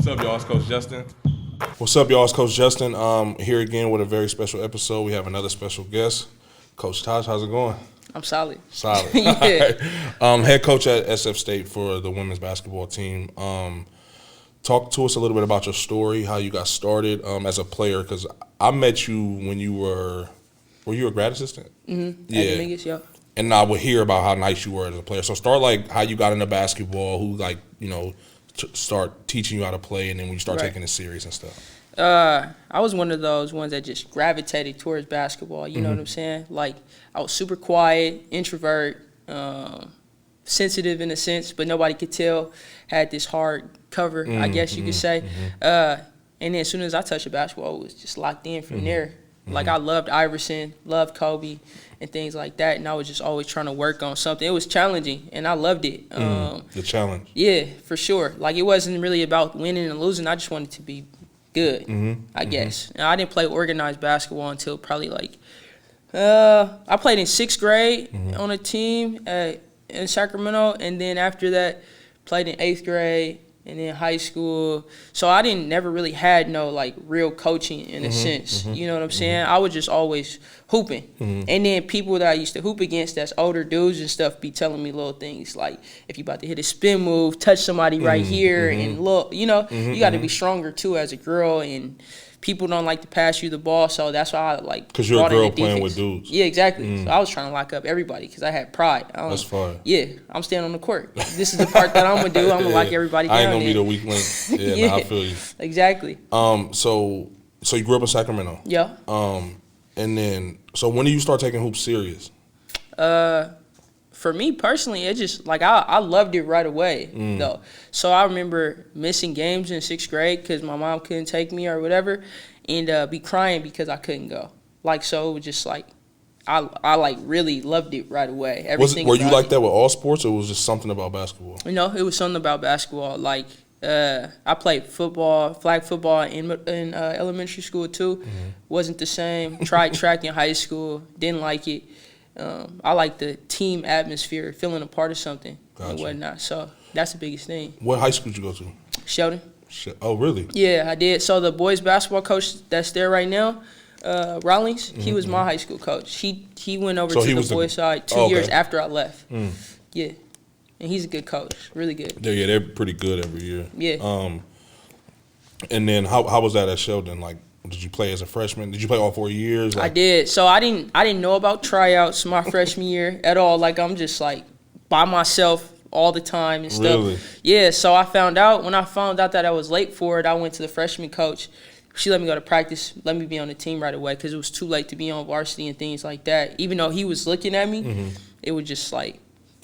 What's up, y'all? It's Coach Justin. What's up, y'all? It's Coach Justin. Here again with a very special episode. We have another special guest, Coach Tash. How's it going? I'm solid. Solid. Yeah. Head coach at SF State for the women's basketball team. Talk to us a little bit about your story, how you got started as a player, because I met you when you were you a grad assistant? Mm-hmm. Yeah. At Dominguez, yeah. And I would hear about how nice you were as a player. So start like how you got into basketball, who start teaching you how to play, and then when you start taking it serious and stuff. I was one of those ones that just gravitated towards basketball. You know what I'm saying? Like, I was super quiet, introvert, sensitive in a sense, but nobody could tell. Had this hard cover, I guess you could say. And then as soon as I touched the basketball, it was just locked in from there. Like, I loved Iverson, loved Kobe, and things like that, and I was just always trying to work on something. It was challenging, and I loved it. The challenge. Yeah, for sure. Like, it wasn't really about winning and losing. I just wanted to be good, I guess. And I didn't play organized basketball until probably like I played in 6th grade on a team in Sacramento, and then after that played in 8th grade and then high school. So I never really had no like real coaching in a sense. You know what I'm saying? I was just always hooping. And then people that I used to hoop against that's older dudes and stuff be telling me little things like, if you about to hit a spin move, touch somebody right here, and look, you got to be stronger too as a girl, and people don't like to pass you the ball, so that's why I like. Because you're a girl playing with dudes. Yeah, exactly. So I was trying to lock up everybody because I had pride. That's fine. Yeah, I'm standing on the court. This is the part that I'm gonna do. I'm gonna lock everybody down. I ain't gonna be the weak link. Yeah, nah, I feel you. Exactly. So you grew up in Sacramento. Yeah. And then, so when did you start taking hoops serious? For me personally, it just like I loved it right away though. So I remember missing games in 6th grade because my mom couldn't take me or whatever, and be crying because I couldn't go. Like, so it was just like I like really loved it right away. Everything. Were you like that with all sports, or was just something about basketball? It was something about basketball. Like, I played football, flag football in elementary school too. Wasn't the same. Tried track in high school. Didn't like it. I like the team atmosphere, feeling a part of something and whatnot. So that's the biggest thing. What high school did you go to? Sheldon. Oh, really? Yeah, I did. So the boys basketball coach that's there right now, Rollins, he was my high school coach. He went over to the boys side 2 years after I left. Yeah. And he's a good coach, really good. Yeah, they're pretty good every year. Yeah. And then how was that at Sheldon? Like, did you play as a freshman? Did you play all 4 years? I did. So I didn't know about tryouts my freshman year at all. Like, I'm just like by myself all the time and stuff. Really? Yeah. So when I found out that I was late for it, I went to the freshman coach. She let me go to practice, let me be on the team right away because it was too late to be on varsity and things like that. Even though he was looking at me, it was just like.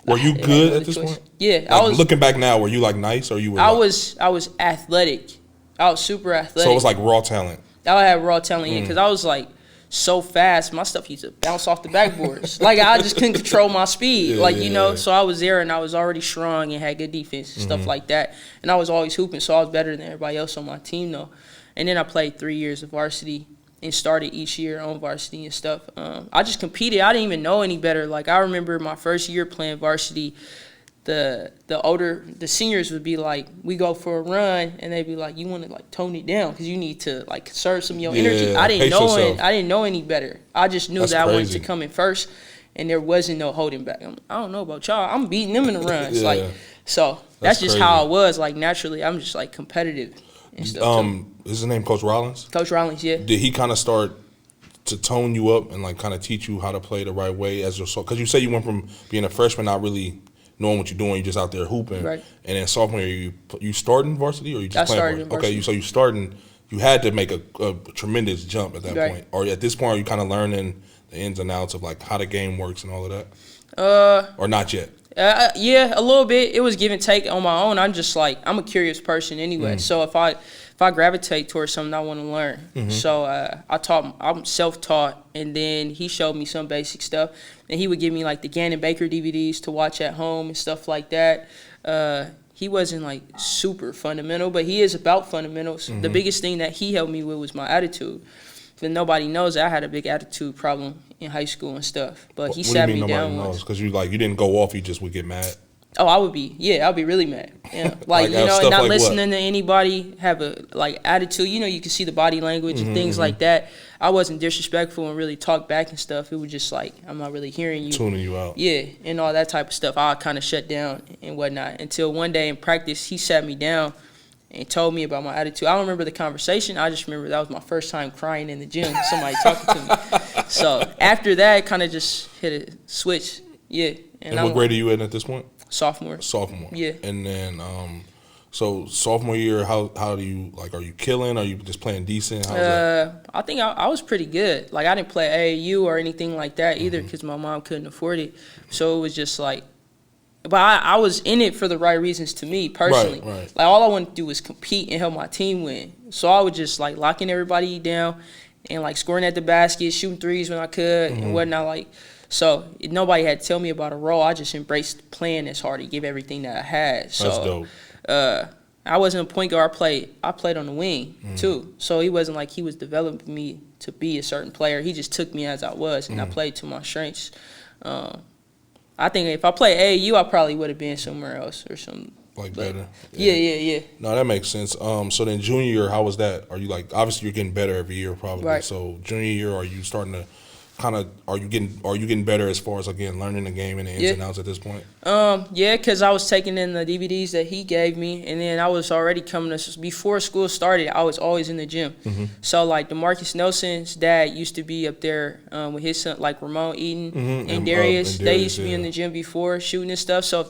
Were you good at this point? Yeah, like, I was. Looking back now, were you like nice or you were? I was athletic. I was super athletic. So it was like raw talent. I had raw talent because I was like so fast. My stuff used to bounce off the backboards. Like, I just couldn't control my speed. So I was there and I was already strong and had good defense and stuff like that. And I was always hooping, so I was better than everybody else on my team though. And then I played 3 years of varsity and started each year on varsity and stuff. I just competed. I didn't even know any better. Like, I remember my first year playing varsity. The seniors would be like, we go for a run, and they'd be like, you want to like tone it down because you need to like conserve some of your energy. I didn't know any better. I just knew that I wanted to come in first, and there wasn't no holding back. I don't know about y'all. I'm beating them in the runs. So that's just crazy. How I was. Like, naturally, I'm just like competitive and stuff. Is his name Coach Rollins? Coach Rollins, yeah. Did he kind of start to tone you up and like kind of teach you how to play the right way as your because you say you went from being a freshman not really knowing what you're doing, you're just out there hooping. Right. And then sophomore year, you starting varsity or you just playing? Okay, so you starting. You had to make a tremendous jump at that point, or at this point, are you kind of learning the ins and outs of like how the game works and all of that? Or not yet? Yeah, a little bit. It was give and take on my own. I'm just like, I'm a curious person anyway. So if I gravitate towards something, I want to learn. So I'm self-taught, and then he showed me some basic stuff. And he would give me like the Gannon Baker DVDs to watch at home and stuff like that. He wasn't like super fundamental, but he is about fundamentals. The biggest thing that he helped me with was my attitude. But nobody knows I had a big attitude problem in high school and stuff. But he sat me down once. Because you didn't go off, you just would get mad. Oh, I'd be really mad. Yeah. Like, you know, and not listening to anybody have a, like, attitude. You know, you can see the body language and things like that. I wasn't disrespectful and really talk back and stuff. It was just like, I'm not really hearing you. Tuning you out. Yeah, and all that type of stuff. I kind of shut down and whatnot until one day in practice, he sat me down and told me about my attitude. I don't remember the conversation. I just remember that was my first time crying in the gym, somebody talking to me. So after that, kind of just hit a switch. Yeah. And what grade are you in at this point? Sophomore. Yeah. And then, so sophomore year, how do you, like, are you killing? Are you just playing decent? How's that? I think I was pretty good. Like, I didn't play AAU or anything like that either because my mom couldn't afford it. So it was just like, but I was in it for the right reasons to me personally. Right. Like, all I wanted to do was compete and help my team win. So I was just, like, locking everybody down and, like, scoring at the basket, shooting threes when I could and whatnot, like. So nobody had to tell me about a role. I just embraced playing as hard to give everything that I had. So, that's dope. I wasn't a point guard. I played on the wing too. So he wasn't like he was developing me to be a certain player. He just took me as I was, and I played to my strengths. I think if I played AAU, I probably would have been somewhere else or something. Like better. Yeah. No, that makes sense. So then junior year, how was that? Are you like, obviously you're getting better every year probably. Right. So junior year, are you starting to are you getting better as far as, again, learning the game and the ins and outs at this point? Yeah, because I was taking in the DVDs that he gave me, and then I was already coming to, before school started, I was always in the gym. So, like, DeMarcus Nelson's dad used to be up there with his son, like Ramon Eaton and Darius. They used to be in the gym before shooting and stuff. So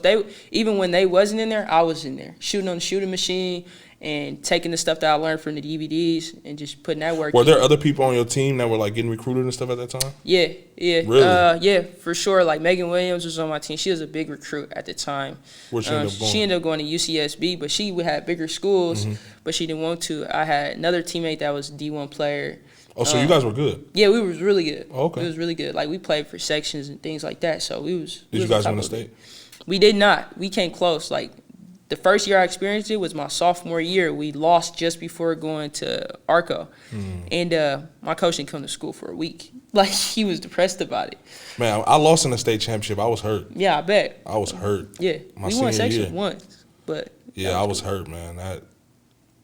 even when they wasn't in there, I was in there shooting on the shooting machine and taking the stuff that I learned from the DVDs and just putting that work in. Were there other people on your team that were, like, getting recruited and stuff at that time? Yeah. Really? Yeah, for sure. Like, Megan Williams was on my team. She was a big recruit at the time. Where'd she end up going? She ended up going to UCSB, but she had bigger schools, but she didn't want to. I had another teammate that was a D1 player. Oh, so you guys were good? Yeah, we was really good. Oh, okay. It was really good. Like, we played for sections and things like that, so we was. Did you guys win the state? We did not. We came close. Like, the first year I experienced it was my sophomore year. We lost just before going to Arco. And my coach didn't come to school for a week. Like, he was depressed about it. Man, I lost in the state championship. I was hurt. Yeah, I bet. I was hurt. Yeah. We won section once. But yeah, I was hurt, man.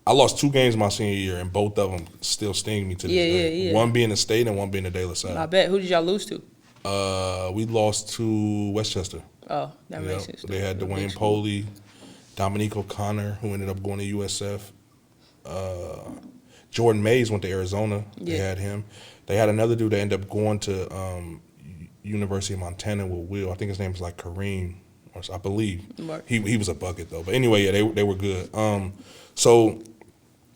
I lost 2 games my senior year, and both of them still sting me to this day. Yeah. One being the state and one being the De La Salle. I bet. Who did y'all lose to? We lost to Westchester. Oh, that makes sense. They had Dwayne Poley, Dominique O'Connor, who ended up going to USF. Jordan Mays went to Arizona. They had him. They had another dude that ended up going to University of Montana with Will. I think his name was like Kareem, I believe. He was a bucket though. But anyway, yeah, they were good. So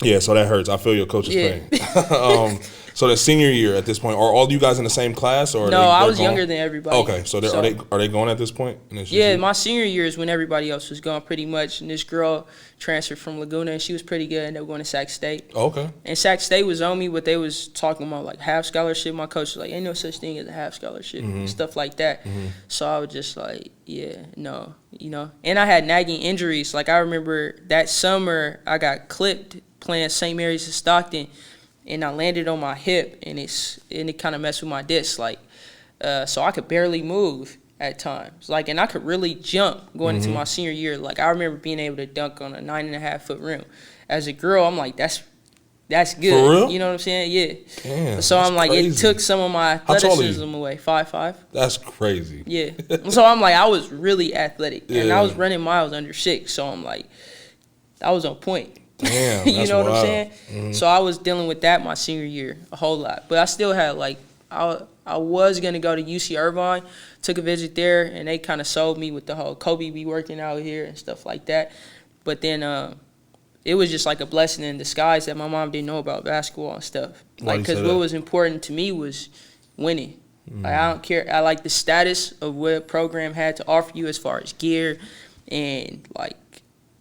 that hurts. I feel your coach's pain. So the senior year at this point, are all you guys in the same class, or no? I was younger than everybody. Okay, so are they going at this point? Yeah, my senior year is when everybody else was going pretty much, and this girl transferred from Laguna, and she was pretty good, and they were going to Sac State. Okay. And Sac State was on me, but they was talking about like half scholarship. My coach was like, "Ain't no such thing as a half scholarship," and stuff like that. So I was just like, "Yeah, no," you know. And I had nagging injuries. Like, I remember that summer, I got clipped playing St. Mary's in Stockton. And I landed on my hip, and it kind of messed with my disc, like, so I could barely move at times, like, and I could really jump going into my senior year. Like, I remember being able to dunk on a 9.5-foot rim. As a girl, I'm like, that's good. For real? You know what I'm saying? Yeah. Damn, so I'm like, crazy. it took some of my athleticism away. 5'5". That's crazy. Yeah. So I'm like, I was really athletic, and I was running miles under 6. So I'm like, I was on point. Damn, you know what wild. I'm saying? So I was dealing with that my senior year a whole lot. But I still had, like, I was going to go to UC Irvine, took a visit there, and they kind of sold me with the whole Kobe be working out here and stuff like that. But then it was just like a blessing in disguise that my mom didn't know about basketball and stuff. Like, because what was important to me was winning. Like, I don't care. I like the status of what a program had to offer you as far as gear and, like,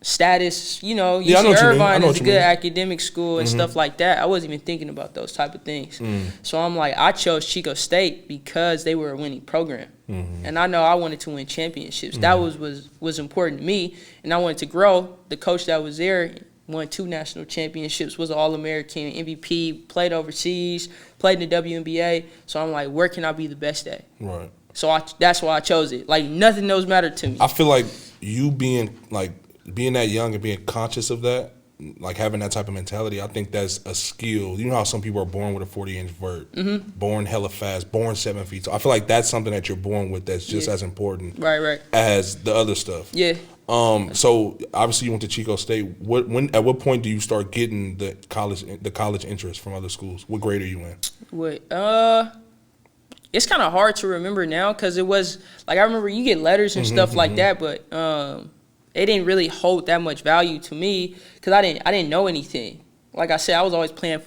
status, you know, UC Irvine is a good academic school and stuff like that. I wasn't even thinking about those type of things. So I'm like, I chose Chico State because they were a winning program. And I know I wanted to win championships. That was important to me, and I wanted to grow. The coach that was there won 2 national championships, was an All-American, MVP, played overseas, played in the WNBA. So I'm like, where can I be the best at? Right. So that's why I chose it. Like, nothing else mattered to me. I feel like you being that young and being conscious of that, like having that type of mentality, I think that's a skill. You know how some people are born with a 40-inch vert, born hella fast, born 7 feet. So I feel like that's something that you're born with that's just as important as the other stuff. Yeah. So obviously you went to Chico State. At what point do you start getting the college interest from other schools? What grade are you in? It's kind of hard to remember now because it was like I remember you get letters and stuff like that, but it didn't really hold that much value to me because I didn't know anything. Like I said, I was always playing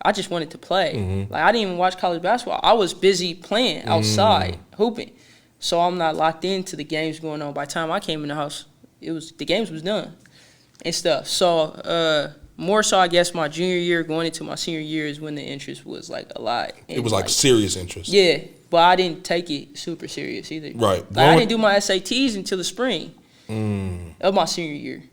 I just wanted to play. Like I didn't even watch college basketball. I was busy playing outside, hooping. So I'm not locked into the games going on. By the time I came in the house, the games was done and stuff. So more so, I guess my junior year going into my senior year is when the interest was like a lot. And it was like serious interest. Yeah, but I didn't take it super serious either. Right. Like, I didn't do my SATs until the spring of my senior year.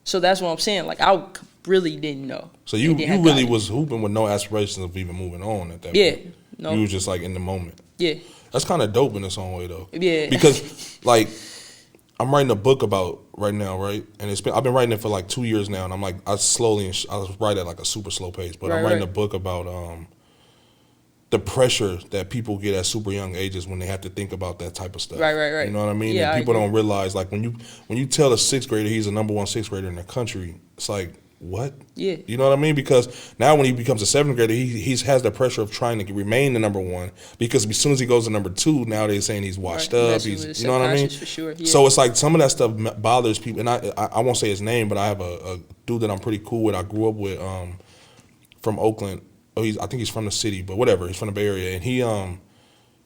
So that's what I'm saying. Like I really didn't know. So you really was hooping with no aspirations of even moving on at that point. Yeah. No. You was just like in the moment. Yeah. That's kind of dope in its own way though. Yeah. Because like I'm writing a book about right now, right? And I've been writing it for like 2 years now, and I'm like I write at like a super slow pace, but I'm writing a book about the pressure that people get at super young ages when they have to think about that type of stuff. Right. You know what I mean? Yeah, and people don't realize, like, when you tell a sixth grader he's the number one sixth grader in the country, it's like, what? Yeah. You know what I mean? Because now when he becomes a seventh grader, he has the pressure of trying to remain the number one, because as soon as he goes to number two, now they're saying he's washed up. You know what I mean? For sure. Yeah. So it's like some of that stuff bothers people. And I won't say his name, but I have a dude that I'm pretty cool with. I grew up with from Oakland. I think he's from the city, but whatever. He's from the Bay Area, and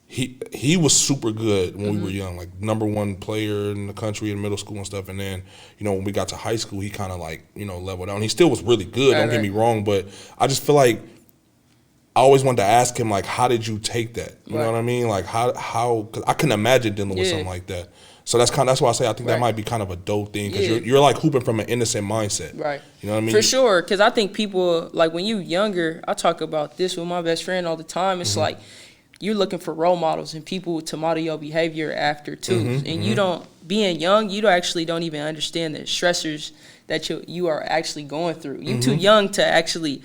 he was super good when we were young, like number one player in the country in middle school and stuff. And then, when we got to high school, he kind of like, leveled out. And he still was really good, don't get me wrong, but I just feel like I always wanted to ask him, like, how did you take that? You know what I mean? Like, how? Cause I couldn't imagine dealing with something like that. So that's why I say I think that might be kind of a dope thing, because you're like hooping from an innocent mindset. Right. You know what I mean? For sure, because I think people, like when you younger, I talk about this with my best friend all the time. It's like you're looking for role models and people to model your behavior after too. And being young, you don't even understand the stressors that you are actually going through. You're too young to actually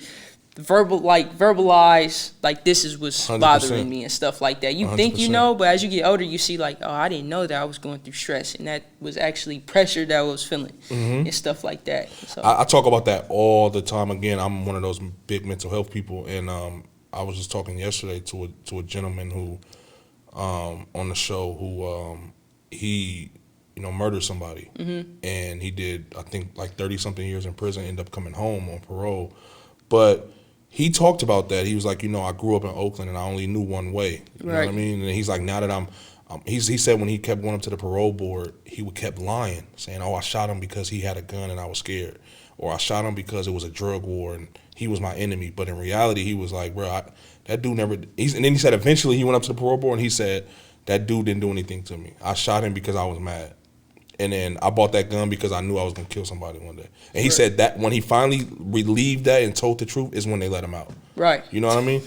verbalize like this is what's 100%. bothering me and stuff like that. You 100%. think you know, but as you get older, you see like, oh, I didn't know that I was going through stress, and that was actually pressure that I was feeling and stuff like that. So I talk about that all the time. Again, I'm one of those big mental health people, and I was just talking yesterday to a gentleman who on the show who he murdered somebody, and he did, I think, like 30-something years in prison, ended up coming home on parole, but he talked about that. He was like, I grew up in Oakland and I only knew one way. You know what I mean? And he's like, now that he said when he kept going up to the parole board, he kept lying, saying, oh, I shot him because he had a gun and I was scared. Or I shot him because it was a drug war and he was my enemy. But in reality, he was like, bro, that dude never. And then he said eventually he went up to the parole board and he said, that dude didn't do anything to me. I shot him because I was mad. And then I bought that gun because I knew I was going to kill somebody one day. And he said that when he finally relieved that and told the truth is when they let him out. Right. You know what I mean?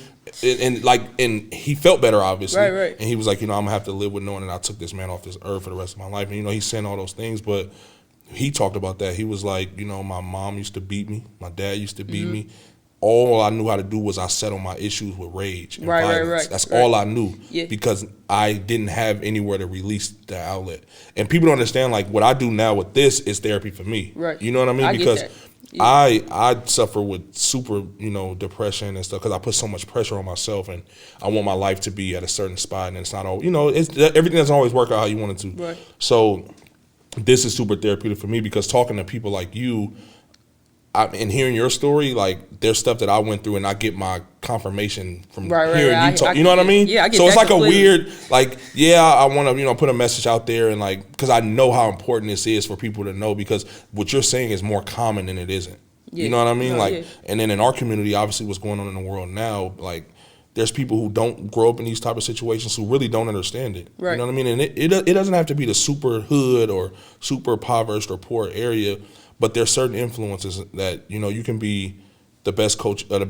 And he felt better, obviously. Right. And he was like, I'm going to have to live with knowing that I took this man off this earth for the rest of my life. And, he's saying all those things, but he talked about that. He was like, my mom used to beat me. My dad used to beat me. All I knew how to do was I settled my issues with rage and violence. Right. That's all I knew, because I didn't have anywhere to release the outlet. And people don't understand, like, what I do now with this is therapy for me. Right. You know what I mean? Because get that. I suffer with super, depression and stuff, because I put so much pressure on myself, and I want my life to be at a certain spot, and it's not all, everything doesn't always work out how you want it to. Right. So this is super therapeutic for me, because talking to people like you, and hearing your story, like, there's stuff that I went through, and I get my confirmation from hearing you talk. You know what I mean? Yeah, I get so that it's like completely. a weird, like, I want to, put a message out there, and like, because I know how important this is for people to know, because what you're saying is more common than it isn't. Yeah. You know what I mean? And then in our community, obviously, what's going on in the world now, like, there's people who don't grow up in these type of situations who really don't understand it. Right. You know what I mean? And it doesn't have to be the super hood or super impoverished or poor area. But there's certain influences that, you can be the best coach, the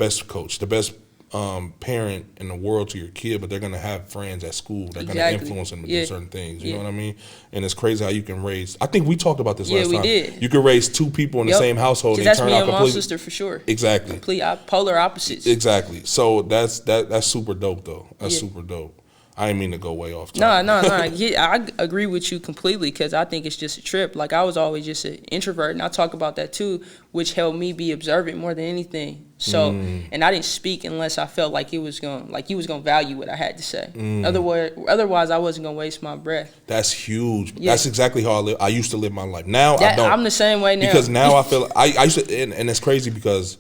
best parent in the world to your kid, but they're gonna have friends at school that are gonna influence them to do certain things. You know what I mean? And it's crazy how you can raise. I think we talked about this last time. Did. You could raise two people in the same household. And that's turn me out and completely, my sister for sure. Exactly. Complete polar opposites. Exactly. So that's super dope though. That's super dope. I didn't mean to go way off topic. No. Yeah, I agree with you completely because I think it's just a trip. Like, I was always just an introvert, and I talk about that too, which helped me be observant more than anything. So, and I didn't speak unless I felt like you was gonna value what I had to say. Otherwise, I wasn't gonna waste my breath. That's huge. Yeah. That's exactly how I used to live my life. Now I don't. I'm the same way now. Because now I feel I used to, and it's crazy because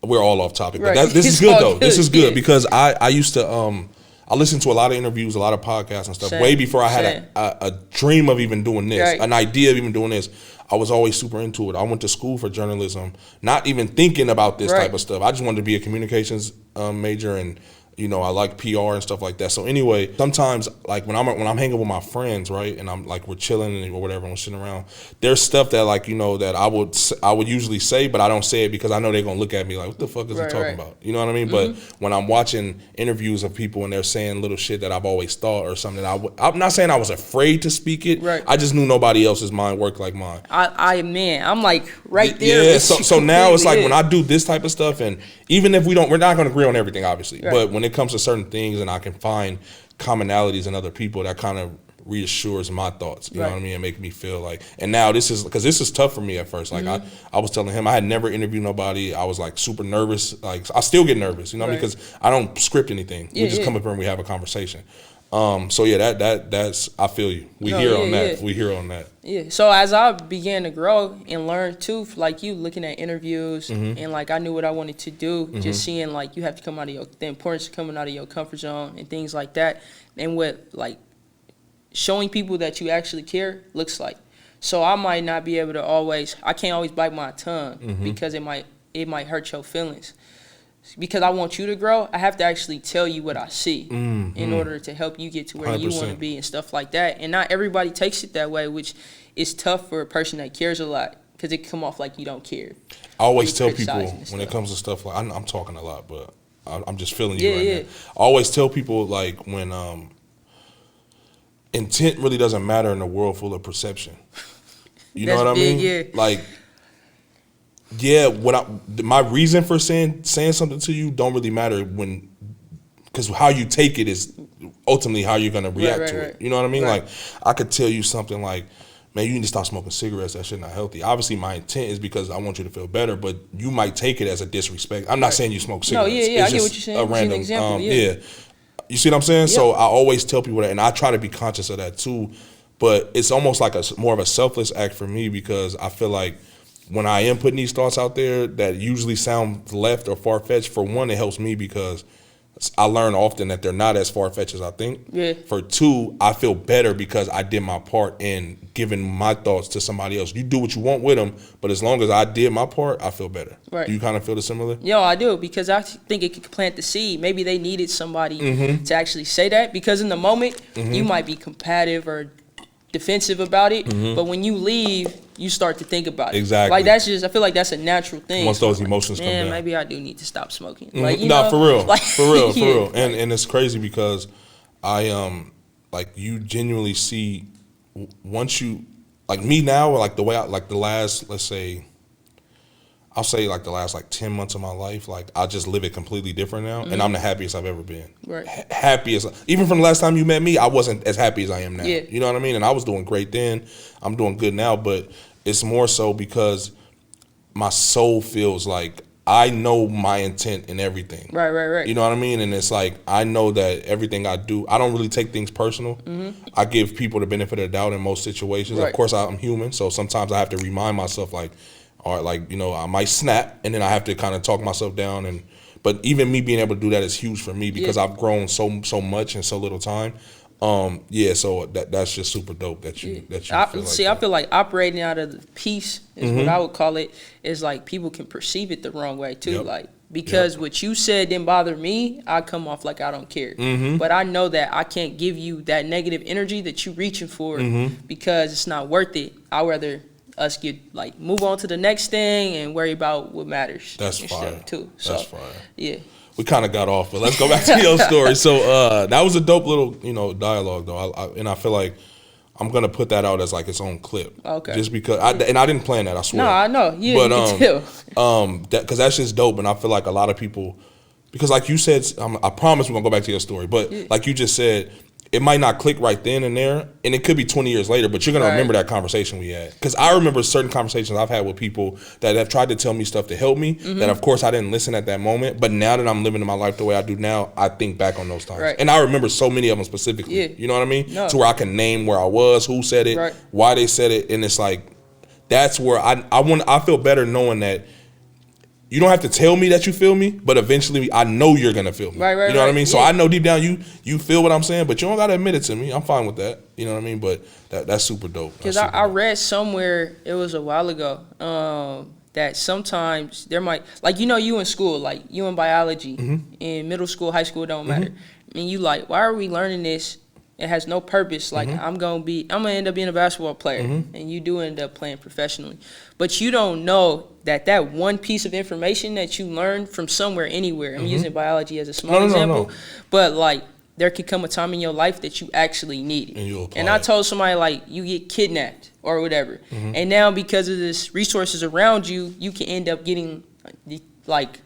we're all off topic. But this is good though. This is good because I used to I listened to a lot of interviews, a lot of podcasts and stuff way before I had a dream of even doing this, an idea of even doing this. I was always super into it. I went to school for journalism, not even thinking about this type of stuff. I just wanted to be a communications major, and you know, I like PR and stuff like that. So anyway, sometimes like when I'm hanging with my friends, right, and I'm like we're chilling or whatever, and we're sitting around, there's stuff that like, you know, that I would usually say, but I don't say it because I know they're gonna look at me like, what the fuck is he talking about? You know what I mean? But when I'm watching interviews of people and they're saying little shit that I've always thought or something, I'm not saying I was afraid to speak it. I just knew nobody else's mind worked like mine. I'm like right there. Yeah. So now it's like when I do this type of stuff, and even if we're not gonna agree on everything, obviously, but when it comes to certain things and I can find commonalities in other people, that kind of reassures my thoughts, you know what I mean, and make me feel like, and now this is tough for me at first. Like I was telling him I had never interviewed nobody. I was like super nervous. Like I still get nervous, you know what I mean, because I don't script anything. We just come up here and we have a conversation. So yeah, that's I feel you. We hear on that. Yeah. So as I began to grow and learn too, like you looking at interviews and like I knew what I wanted to do, just seeing like you have to come out of the importance of coming out of your comfort zone and things like that, and what like showing people that you actually care looks like. So I might not be able to I can't always bite my tongue because it might hurt your feelings. Because I want you to grow, I have to actually tell you what I see in order to help you get to where 100%. You want to be and stuff like that. And not everybody takes it that way, which is tough for a person that cares a lot because it can come off like you don't care. I always tell people when it comes to stuff like, I'm talking a lot, but I'm just feeling you right now. I always tell people like when intent really doesn't matter in a world full of perception. You know what I mean? Yeah. Like, yeah, my reason for saying something to you don't really matter because how you take it is ultimately how you're gonna react to it. You know what I mean? Like I could tell you something like, man, you need to stop smoking cigarettes. That shit not healthy. Obviously, my intent is because I want you to feel better, but you might take it as a disrespect. I'm not saying you smoke cigarettes. No, yeah, I get what you're saying. A random example, You see what I'm saying? So I always tell people that, and I try to be conscious of that too. But it's almost like more of a selfless act for me because I feel like when I am putting these thoughts out there that usually sound left or far-fetched, for one, it helps me because I learn often that they're not as far-fetched as I think. Yeah. For two, I feel better because I did my part in giving my thoughts to somebody else. You do what you want with them, but as long as I did my part, I feel better. Right. Do you kind of feel the similar? Yo, I do, because I think it could plant the seed. Maybe they needed somebody to actually say that, because in the moment, you might be combative or defensive about it, but when you leave, you start to think about it. Exactly. Like I feel like that's a natural thing. Once those emotions come down. Maybe I do need to stop smoking. Like, for real. Like, for real. And it's crazy because I like you genuinely see once you like me now, like the way I like the last, let's say I'll say like the last like 10 months of my life, like I just live it completely different now, and I'm the happiest I've ever been. Right. Happiest. Even from the last time you met me, I wasn't as happy as I am now. Yeah. You know what I mean? And I was doing great then. I'm doing good now, but it's more so because my soul feels like I know my intent in everything. Right. You know what I mean? And it's like I know that everything I do, I don't really take things personal. I give people the benefit of the doubt in most situations. Right. Of course, I'm human, so sometimes I have to remind myself like, or like, you know, I might snap and then I have to kind of talk myself down. But even me being able to do that is huge for me because I've grown so much in so little time. So that's just super dope that you feel like I feel like operating out of the peace is what I would call it, is like people can perceive it the wrong way too. Like, because what you said didn't bother me, I come off like I don't care. But I know that I can't give you that negative energy that you're reaching for because it's not worth it. I'd rather us move on to the next thing and worry about what matters. That's fire too. That's fire. Yeah. we kind of got off, but let's go back to your story. So that was a dope little, dialogue though. I feel like I'm gonna put that out as like its own clip. Okay. Just because I didn't plan that, I swear. No, I know. You too. Because that's just dope, and I feel like a lot of people, because like you said, I promise we're gonna go back to your story, but like you just said, it might not click right then and there, and it could be 20 years later, but you're going to remember that conversation we had. Because I remember certain conversations I've had with people that have tried to tell me stuff to help me, that of course I didn't listen at that moment, but now that I'm living my life the way I do now, I think back on those times. Right. And I remember so many of them specifically, you know what I mean? No. To where I can name where I was, who said it, why they said it, and it's like, that's where I feel better knowing that you don't have to tell me that you feel me, but eventually I know you're gonna feel me. Right. You know what I mean? So I know deep down you feel what I'm saying, but you don't gotta admit it to me. I'm fine with that. You know what I mean? But that's super dope. Because I read somewhere, it was a while ago, that sometimes there might, like, you in school, like you in biology, in middle school, high school, it don't matter. I mean, you like, why are we learning this? It has no purpose. Like, I'm gonna end up being a basketball player, and you do end up playing professionally. But you don't know that one piece of information that you learned from somewhere, anywhere. I'm using biology as a small example, but like there could come a time in your life that you actually need it. And I told somebody, like, you get kidnapped or whatever, and now because of this resources around you, you can end up getting like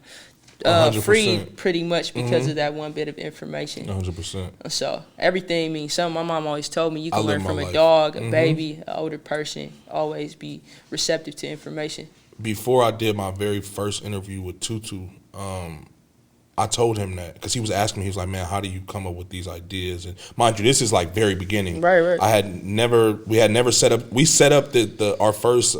free pretty much because of that one bit of information. 100%. So everything means something. My mom always told me you can learn from a dog, a baby, an older person. Always be receptive to information. Before I did my very first interview with Tutu, I told him that because he was asking me, he was like, man, how do you come up with these ideas? And mind you, this is like very beginning. Right. We had never set up our first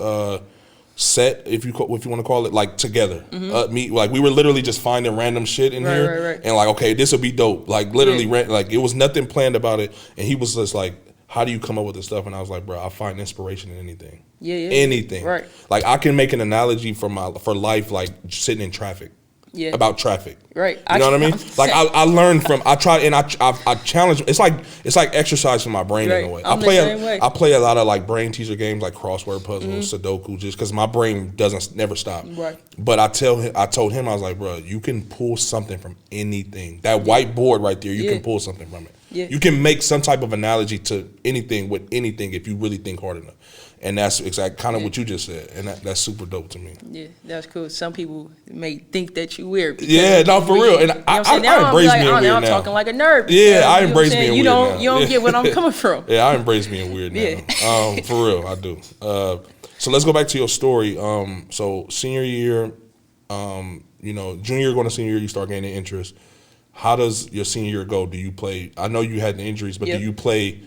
set, if you want to call it, like together. We were literally just finding random shit in here, and like, okay, this will be dope. Like literally, like it was nothing planned about it, and he was just like, how do you come up with this stuff? And I was like, bro, I find inspiration in anything. Anything. Right. Like I can make an analogy for life, like sitting in traffic. About traffic. Right. You know what I mean? Like I learned from, I try, and I challenge. It's like exercise for my brain in a way. I play a lot of like brain teaser games like crossword puzzles, Sudoku, just because my brain never stop. Right. But I told him, I was like, bro, you can pull something from anything. That whiteboard right there, you can pull something from it. Yeah. You can make some type of analogy to anything with anything if you really think hard enough. And that's exactly kind of what you just said, and that's super dope to me. Yeah, that's cool. Some people may think that you weird. Yeah, no, for real. And I embrace being weird now. I'm talking like a nerd. Yeah, I embrace being weird now. You don't get what I'm coming from. Yeah, I embrace being weird now. For real, I do. So let's go back to your story. So senior year, junior year going to senior year, you start gaining interest. How does your senior year go? Do you play? I know you had the injuries, but do you play?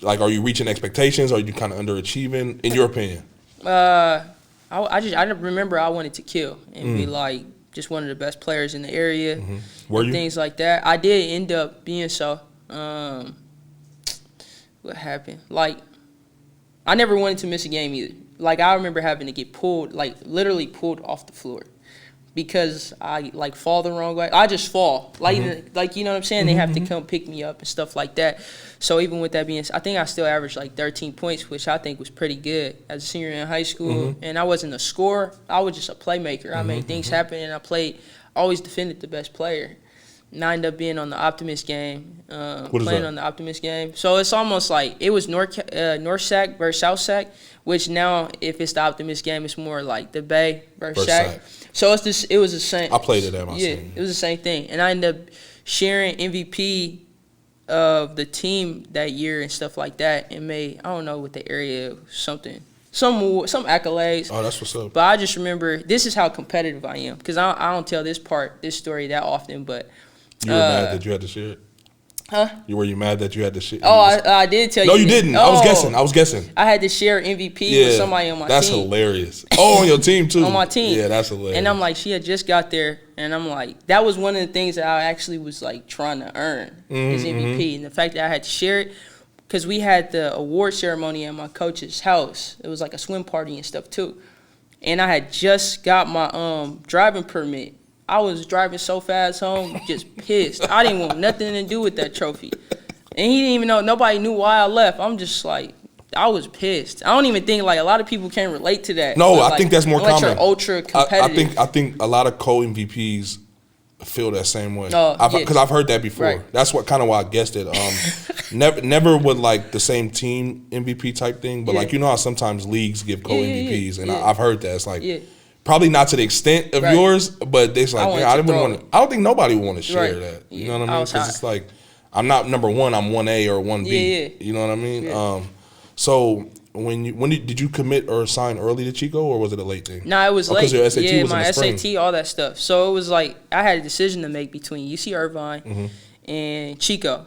Like, are you reaching expectations? Or are you kind of underachieving, in your opinion? I remember I wanted to kill and be like just one of the best players in the area. Were you? Things like that. I did end up being so. What happened? Like, I never wanted to miss a game either. Like, I remember having to get pulled, like literally pulled off the floor because I like fall the wrong way. I just fall. Like you know what I'm saying? They have to come pick me up and stuff like that. So even with that being, I think I still averaged like 13 points, which I think was pretty good as a senior in high school. And I wasn't a scorer. I was just a playmaker. I made things happen, and I always defended the best player. And I ended up being on the Optimist game, playing on the Optimist game. So it's almost like it was North Sac versus South Sac, which now if it's the Optimist game, it's more like the Bay versus Sac. So it was the same. I played it at my senior. It was the same thing. And I ended up sharing MVP of the team that year and stuff like that, and made, I don't know what the area, some accolades. Oh, that's what's up. But I just remember, this is how competitive I am, because I don't tell this story that often, but. You were mad that you had to share it? Huh? Were you mad that you had to share? Oh, I did tell you. No, you didn't. I was guessing. I had to share MVP with somebody on my team. That's hilarious. Oh, on your team too. On my team. Yeah, that's hilarious. And I'm like, she had just got there, and I'm like, that was one of the things that I actually was like trying to earn is MVP, and the fact that I had to share it, because we had the award ceremony at my coach's house. It was like a swim party and stuff too, and I had just got my driving permit. I was driving so fast home, just pissed. I didn't want nothing to do with that trophy. And he didn't even know, nobody knew why I left. I'm just like, I was pissed. I don't even think, like, a lot of people can relate to that. No, I think that's more common. You're ultra competitive. I think a lot of co-MVPs feel that same way. Because I've heard that before. Right. That's what kind of why I guessed it. Never with like the same team MVP type thing, but like you know how sometimes leagues give co-MVPs, and I've heard that it's like probably not to the extent of yours, but it's like I don't think nobody would want to share that. You know what I mean? Because it's like I'm not number one, I'm 1A or 1B. You know what I mean? Yeah. So did you commit or sign early to Chico, or was it a late thing? No, it was late. Because your SAT was my in the spring. SAT, all that stuff. So it was like I had a decision to make between UC Irvine and Chico.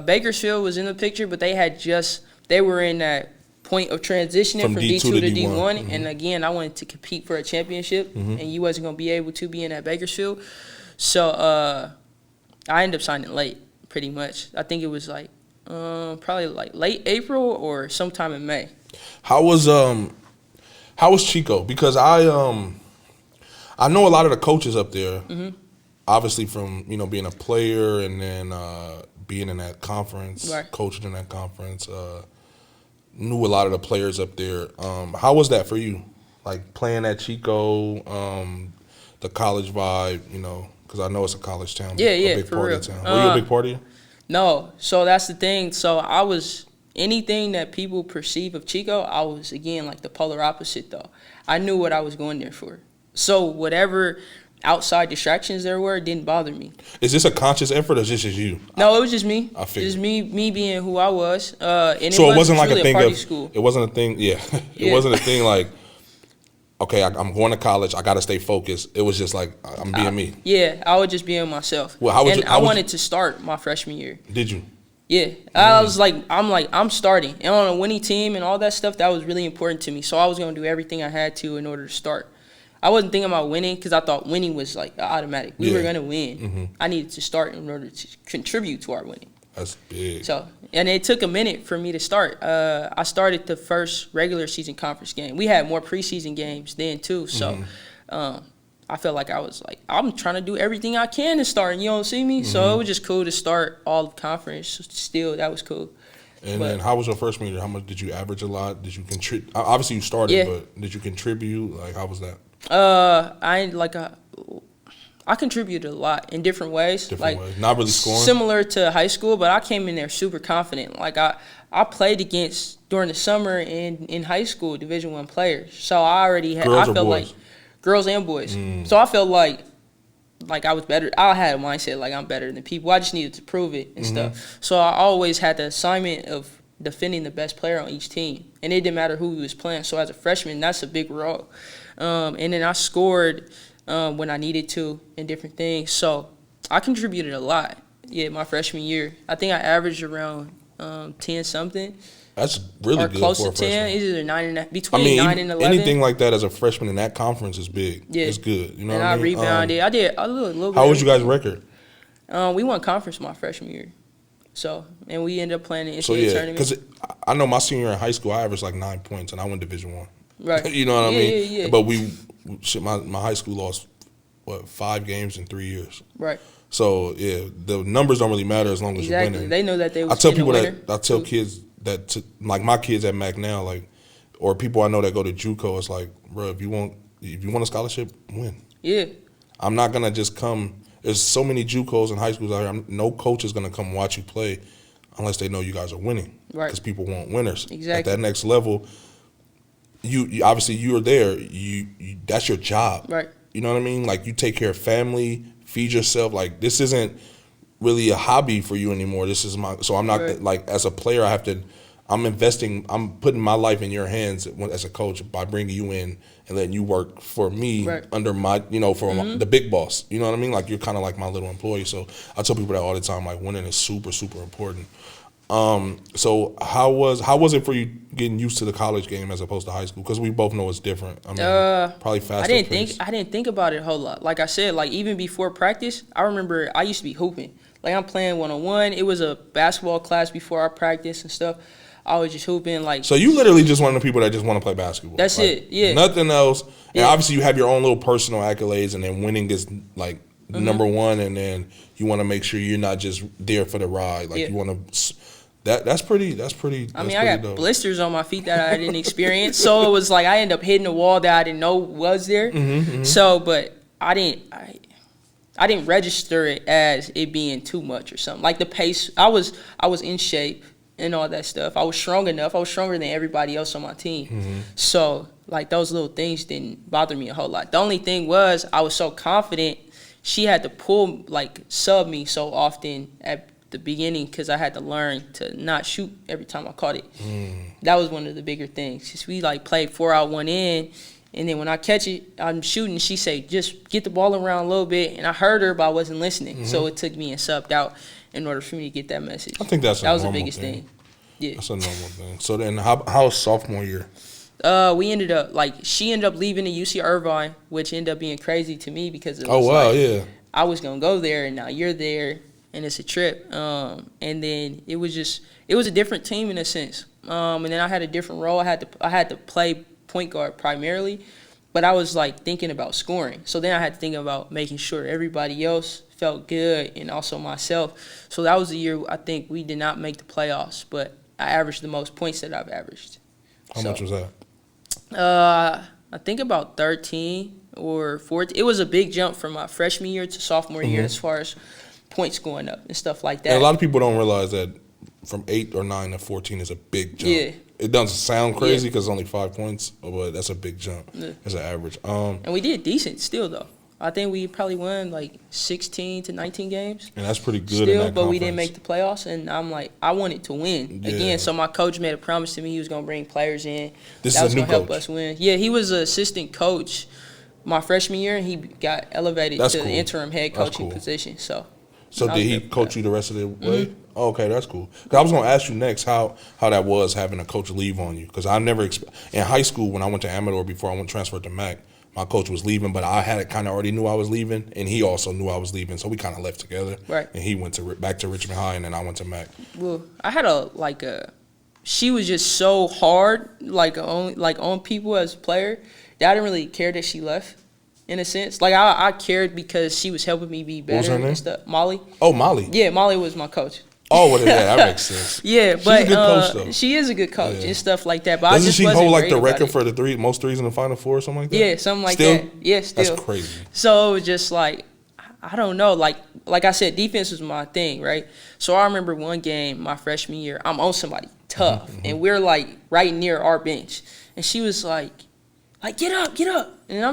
Bakersfield was in the picture, but they were in that point of transitioning from D2 to D1. And again, I wanted to compete for a championship, and you wasn't going to be able to be in that Bakersfield. So I ended up signing late, pretty much. I think it was like probably like late April or sometime in May. How was Chico? Because I know a lot of the coaches up there, obviously from being a player and then being in that conference, coaching in that conference. Knew a lot of the players up there. How was that for you? Like playing at Chico, the college vibe, because I know it's a college town. Yeah, a big for party real. town. Were you a big party? No. So that's the thing. So I was anything that people perceive of Chico, I was again like the polar opposite though. I knew what I was going there for. So whatever outside distractions there were didn't bother me. Is this a conscious effort or is this just you? No, it was just me. I figured. Just me being who I was. And so it wasn't like really a thing party of school. It wasn't a thing. Yeah, it wasn't a thing like, okay, I'm going to college. I got to stay focused. It was just like I'm being me. Yeah, I would just be myself. Well, I wanted to start my freshman year. Did you? Yeah, I was I'm starting, and on a winning team and all that stuff. That was really important to me. So I was gonna do everything I had to in order to start. I wasn't thinking about winning because I thought winning was like automatic. We were gonna win. I needed to start in order to contribute to our winning. That's big. So, and it took a minute for me to start. I started the first regular season conference game. We had more preseason games then too. So, I felt like I was like, I'm trying to do everything I can to start, and you don't see me. So it was just cool to start all of conference. Still, that was cool. And then how was your freshman year? How much did you average a lot? Did you contribute? Obviously, you started, but did you contribute? Like, how was that? I contributed a lot in different ways. Not really scoring? Similar to high school, but I came in there super confident. Like, I played against, during the summer in high school, Division I players. So I already had, Girls or boys? Girls and boys. So I felt like I was better. I had a mindset like I'm better than people. I just needed to prove it and stuff. So I always had the assignment of defending the best player on each team. And it didn't matter who we was playing. So as a freshman, that's a big role. And then I scored when I needed to and different things. So I contributed a lot. Yeah, my freshman year. I think I averaged around 10-something. That's really good close for a to 10. freshman. It's either 9 and 9 and 11. Anything like that as a freshman in that conference is big. Yeah. It's good. You know and what I mean? Rebounded. I did a little bit. How was you guys' record? We won conference my freshman year. So, and we ended up playing the NCAA tournament. Because I know my senior year in high school, I averaged like 9 points, and I went Division I. Right. You know what I mean? Yeah. But my high school lost, 5 games in 3 years. Right. So, yeah, the numbers don't really matter as long as you're winning. They know that they was I tell people winner. I tell kids that, like my kids at Mac now, like, or people I know that go to JUCO, it's like, bro, if you want a scholarship, win. Yeah. I'm not going to just come. There's so many JUCOs and high schools out here. No coach is going to come watch you play unless they know you guys are winning. Right. Because people want winners. Exactly. At that next level, you obviously you're there. You that's your job. Right. You know what I mean? Like, you take care of family, feed yourself. Like, this isn't really a hobby for you anymore. This is so I'm not like, as a player, I'm putting my life in your hands as a coach by bringing you in and letting you work for me under my, the big boss. You know what I mean? Like, you're kind of like my little employee. So I tell people that all the time, like, winning is super, super important. So how was it for you getting used to the college game as opposed to high school? Because we both know it's different. I mean, probably faster. I didn't think about it a whole lot. Like I said, like even before practice, I remember I used to be hooping. Like, I'm playing one-on-one. It was a basketball class before our practice and stuff. I was just hooping, like. So you literally just one of the people that just want to play basketball. That's it. Yeah. Nothing else. And obviously you have your own little personal accolades, and then winning is like number one, and then you want to make sure you're not just there for the ride. Like, you want to. That's pretty. I mean, I got dope. Blisters on my feet that I didn't experience, so it was like I ended up hitting a wall that I didn't know was there. So, but I I didn't register it as it being too much or something. Like the pace, I was in shape and all that stuff. I was strong enough. I was stronger than everybody else on my team. So like those little things didn't bother me a whole lot. The only thing was I was so confident. She had to pull, like, sub me so often at the beginning because I had to learn to not shoot every time I caught it. That was one of the bigger things. Cause we like played 4 out, 1 in. And then when I catch it, I'm shooting. She say, just get the ball around a little bit. And I heard her, but I wasn't listening. So it took me and subbed out in order for me to get that message. I think that was the biggest thing. Yeah, that's a normal thing. So then, how was sophomore year? We ended up she ended up leaving the UC Irvine, which ended up being crazy to me because it was I was gonna go there, and now you're there, and it's a trip. And then it was a different team in a sense. And then I had a different role. I had to play point guard primarily, but I was like thinking about scoring. So then I had to think about making sure everybody else felt good and also myself. So that was the year I think we did not make the playoffs, but I averaged the most points that I've averaged. How much was that? I think about 13 or 14. It was a big jump from my freshman year to sophomore year as far as points going up and stuff like that. And a lot of people don't realize that from 8 or 9 to 14 is a big jump. Yeah. It doesn't sound crazy because it's only 5 points, but that's a big jump as an average. And we did decent still, though. I think we probably won like 16 to 19 games. And that's pretty good still, in that but conference. We didn't make the playoffs, and I'm like, I wanted to win again. So my coach made a promise to me he was going to bring players in. This that is a new was gonna coach. Help us win. Yeah, he was an assistant coach my freshman year, and he got elevated to the interim head coaching position. So did he coach you the rest of the way? Oh, okay, that's cool. 'Cause I was going to ask you next how that was having a coach leave on you. Because I never in high school when I went to Amador before I went transferred to Mac, my coach was leaving, but I had kind of already knew I was leaving, and he also knew I was leaving, so we kind of left together. Right. And he went back to Richmond High, and then I went to Mac. Well, I had she was just so hard, on people as a player, that I didn't really care that she left. In a sense, like I cared because she was helping me be better. What was her name? And stuff. Molly. Oh, Molly. Yeah, Molly was my coach. Oh, well, yeah, that makes sense. Yeah, she's but a good coach, though. She is a good coach and stuff like that. But Doesn't I just she wasn't hold like the record it. for the most threes in the Final Four or something like that? Yeah, something like that. Yeah, still. That's crazy. So it was just like, I don't know. Like I said, defense was my thing, right? So I remember one game my freshman year, I'm on somebody tough, and we're like right near our bench, and she was like get up, and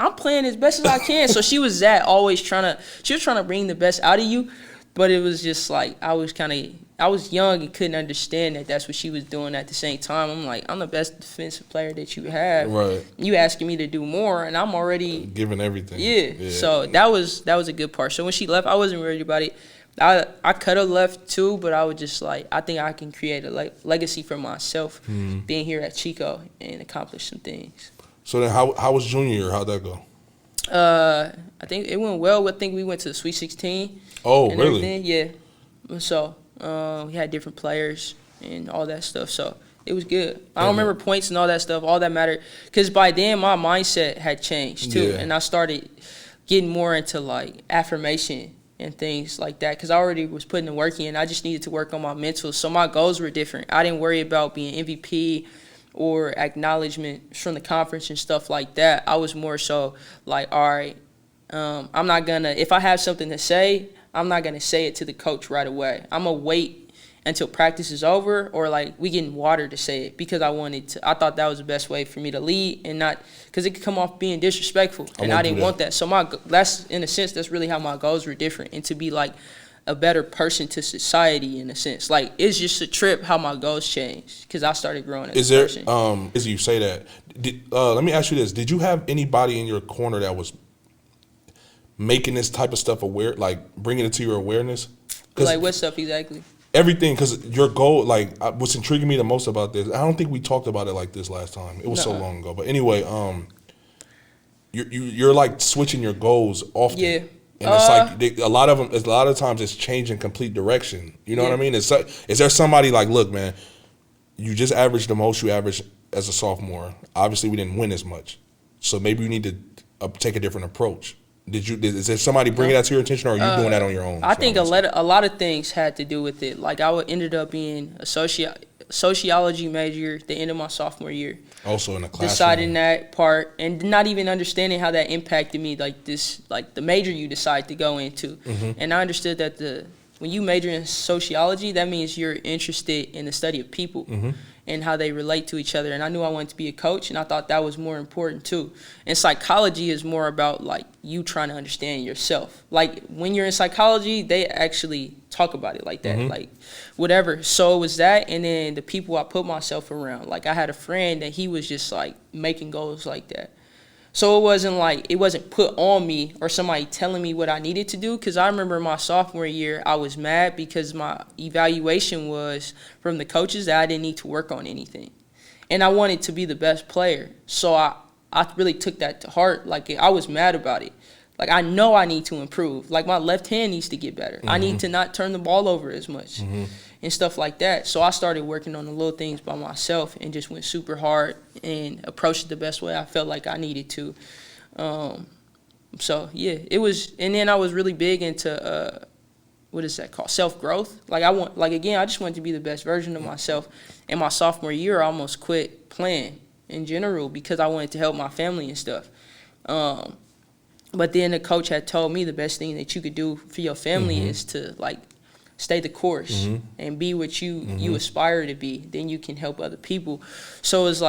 I'm playing as best as I can. So she was always trying to bring the best out of you, but it was just like I was young and couldn't understand that that's what she was doing at the same time. I'm like, I'm the best defensive player that you have. Right. You asking me to do more, and I'm already giving everything. Yeah. So that was a good part. So when she left, I wasn't worried about it. I could have left too, but I was just like, I think I can create a legacy for myself being here at Chico and accomplish some things. So then how was junior year? How'd that go? I think it went well. I think we went to the Sweet 16. Oh, and really? Everything. Yeah. So we had different players and all that stuff. So it was good. I don't remember points and all that stuff. All that mattered. Because by then, my mindset had changed, too. Yeah. And I started getting more into, like, affirmation and things like that. Because I already was putting the work in. I just needed to work on my mental. So my goals were different. I didn't worry about being MVP or acknowledgement from the conference and stuff like that. I was more so like, all right, I'm not going to – if I have something to say, I'm not going to say it to the coach right away. I'm going to wait until practice is over or, like, we getting water to say it because I thought that was the best way for me to lead and not – because it could come off being disrespectful, and I didn't want that. So that's, in a sense, that's really how my goals were different, and to be, like, a better person to society in a sense. Like, it's just a trip how my goals changed because I started growing as a person. As you say that, let me ask you this. Did you have anybody in your corner that was making this type of stuff aware, like bringing it to your awareness? Like what stuff exactly? Everything, because your goal, like what's intriguing me the most about this, I don't think we talked about it like this last time. It was so long ago. But anyway, you're like switching your goals often. Yeah. And it's like a lot of times it's changing complete direction. You know what I mean? Is there somebody like, look, man, you just averaged the most you averaged as a sophomore. Obviously, we didn't win as much, so maybe you need to take a different approach. Is there somebody bringing that to your attention, or are you doing that on your own? I think a lot of things had to do with it. Like I ended up being sociology major at the end of my sophomore year. Also in the classroom. Deciding that part and not even understanding how that impacted me, like the major you decide to go into. And I understood that when you major in sociology, that means you're interested in the study of people and how they relate to each other. And I knew I wanted to be a coach, and I thought that was more important too. And psychology is more about like you trying to understand yourself. Like when you're in psychology, they actually talk about it like that, like whatever. So it was that, and then the people I put myself around. Like I had a friend that he was just like making goals like that. So it wasn't put on me or somebody telling me what I needed to do. Because I remember my sophomore year, I was mad because my evaluation was from the coaches that I didn't need to work on anything. And I wanted to be the best player. So I really took that to heart. Like I was mad about it. Like I know I need to improve. Like my left hand needs to get better. I need to not turn the ball over as much and stuff like that. So I started working on the little things by myself and just went super hard and approached it the best way I felt like I needed to. So yeah, it was. And then I was really big into what is that called? Self-growth. Like I just wanted to be the best version of myself. In my sophomore year, I almost quit playing in general because I wanted to help my family and stuff. But then the coach had told me the best thing that you could do for your family is to like stay the course and be what you aspire to be. Then you can help other people. So it's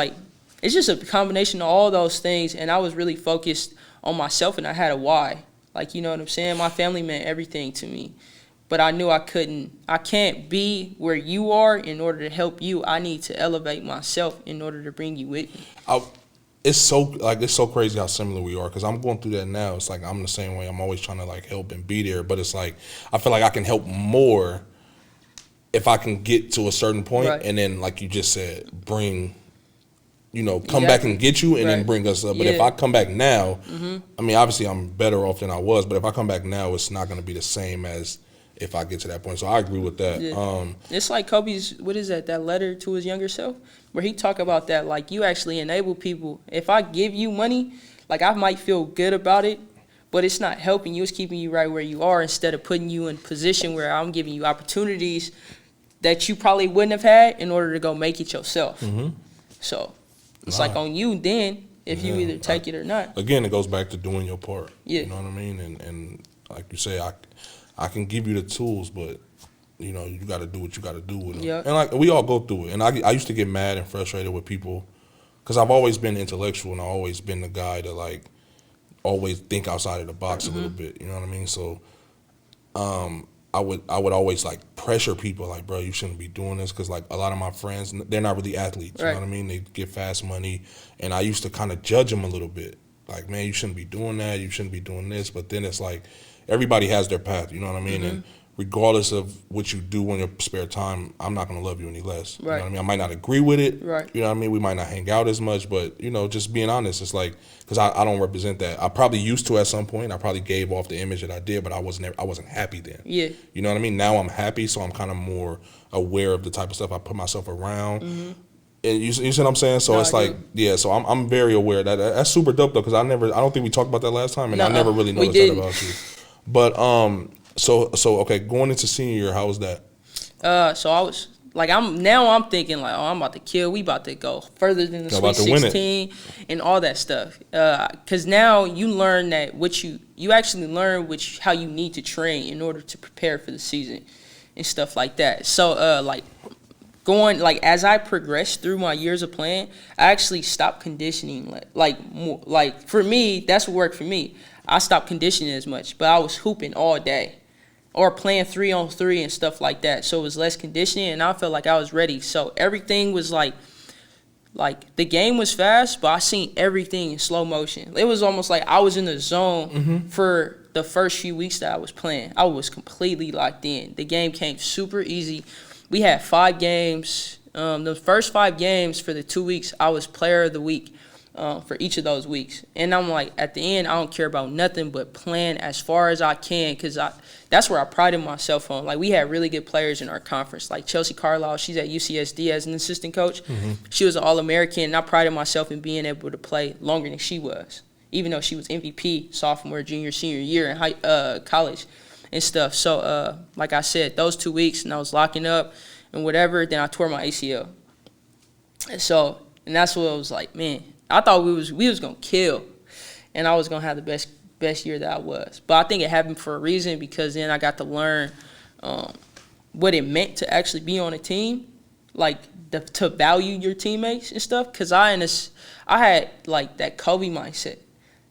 just a combination of all those things. And I was really focused on myself, and I had a why. Like, you know what I'm saying? My family meant everything to me. But I knew I can't be where you are in order to help you. I need to elevate myself in order to bring you with me. It's so crazy how similar we are, because I'm going through that now. It's like I'm the same way. I'm always trying to like help and be there, but it's like I feel like I can help more if I can get to a certain point, and then like you just said, bring, come back and get you, and then bring us up. But if I come back now, I mean, obviously I'm better off than I was, but if I come back now, it's not going to be the same as if I get to that point. So I agree with that. Yeah. It's like Kobe's, what is that letter to his younger self, where he talk about that, like you actually enable people. If I give you money, like I might feel good about it, but it's not helping you. It's keeping you right where you are instead of putting you in a position where I'm giving you opportunities that you probably wouldn't have had in order to go make it yourself. So it's like on you then if you either take it or not. Again, it goes back to doing your part. Yeah. You know what I mean? And like you say, I can give you the tools, but you got to do what you got to do with them. Yep. And like we all go through it. And I used to get mad and frustrated with people because I've always been intellectual and I've always been the guy to like always think outside of the box a little bit. You know what I mean? So I would always like pressure people like, bro, you shouldn't be doing this, because like a lot of my friends, they're not really athletes. You know what I mean? They get fast money, and I used to kind of judge them a little bit. Like, man, you shouldn't be doing that. You shouldn't be doing this. But then it's like everybody has their path. You know what I mean? And regardless of what you do in your spare time, I'm not going to love you any less. You know what I mean? I might not agree with it. You know what I mean? We might not hang out as much, but, just being honest, it's like, because I don't represent that. I probably used to at some point. I probably gave off the image that I did, but I wasn't happy then. Yeah. You know what I mean? Now I'm happy, so I'm kind of more aware of the type of stuff I put myself around. And you see what I'm saying? So it's like, so I'm very aware. That's super dope, though, because I don't think we talked about that last time, and I never really noticed that about you. But, So okay, going into senior year, how was that? So I was like, I'm thinking like, I'm about to kill. We about to go further than the Sweet 16 and all that stuff. Because now you learn that you actually learn how you need to train in order to prepare for the season and stuff like that. So as I progressed through my years of playing, I actually stopped conditioning. Like for me, that's what worked for me. I stopped conditioning as much, but I was hooping all day or playing 3-on-3 and stuff like that. So it was less conditioning, and I felt like I was ready. So everything was like the game was fast, but I seen everything in slow motion. It was almost like I was in the zone for the first few weeks that I was playing. I was completely locked in. The game came super easy. We had 5 games. The first 5 games for the 2 weeks, I was player of the week. For each of those weeks. And I'm like, at the end, I don't care about nothing but playing as far as I can, because that's where I prided myself on. Like, we had really good players in our conference. Like Chelsea Carlisle, she's at UCSD as an assistant coach. She was an All-American, and I prided myself in being able to play longer than she was, even though she was MVP sophomore, junior, senior year in college and stuff. So, like I said, those 2 weeks, and I was locking up. and whatever. Then I tore my ACL. And that's what I was like, man. I thought we was gonna kill, and I was gonna have the best year that I was. But I think it happened for a reason, because then I got to learn what it meant to actually be on a team, like to value your teammates and stuff. Because I had like that Kobe mindset.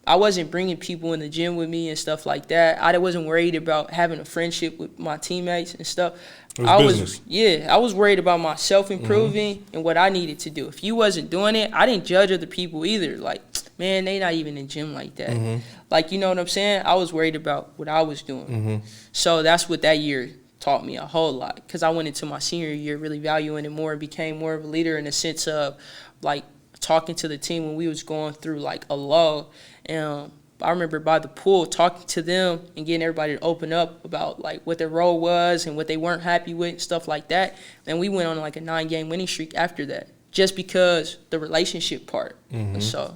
I wasn't bringing people in the gym with me and stuff like that. I wasn't worried about having a friendship with my teammates and stuff. I was worried about myself improving and what I needed to do. If you wasn't doing it, I didn't judge other people either. Like, man, they not even in the gym like that. Like, you know what I'm saying? I was worried about what I was doing. So that's what that year taught me a whole lot, because I went into my senior year really valuing it more and became more of a leader in the sense of, like, talking to the team when we was going through, like, a lull. And I remember by the pool talking to them and getting everybody to open up about, like, what their role was and what they weren't happy with and stuff like that. And we went on, like, a 9-game winning streak after that, just because the relationship part. So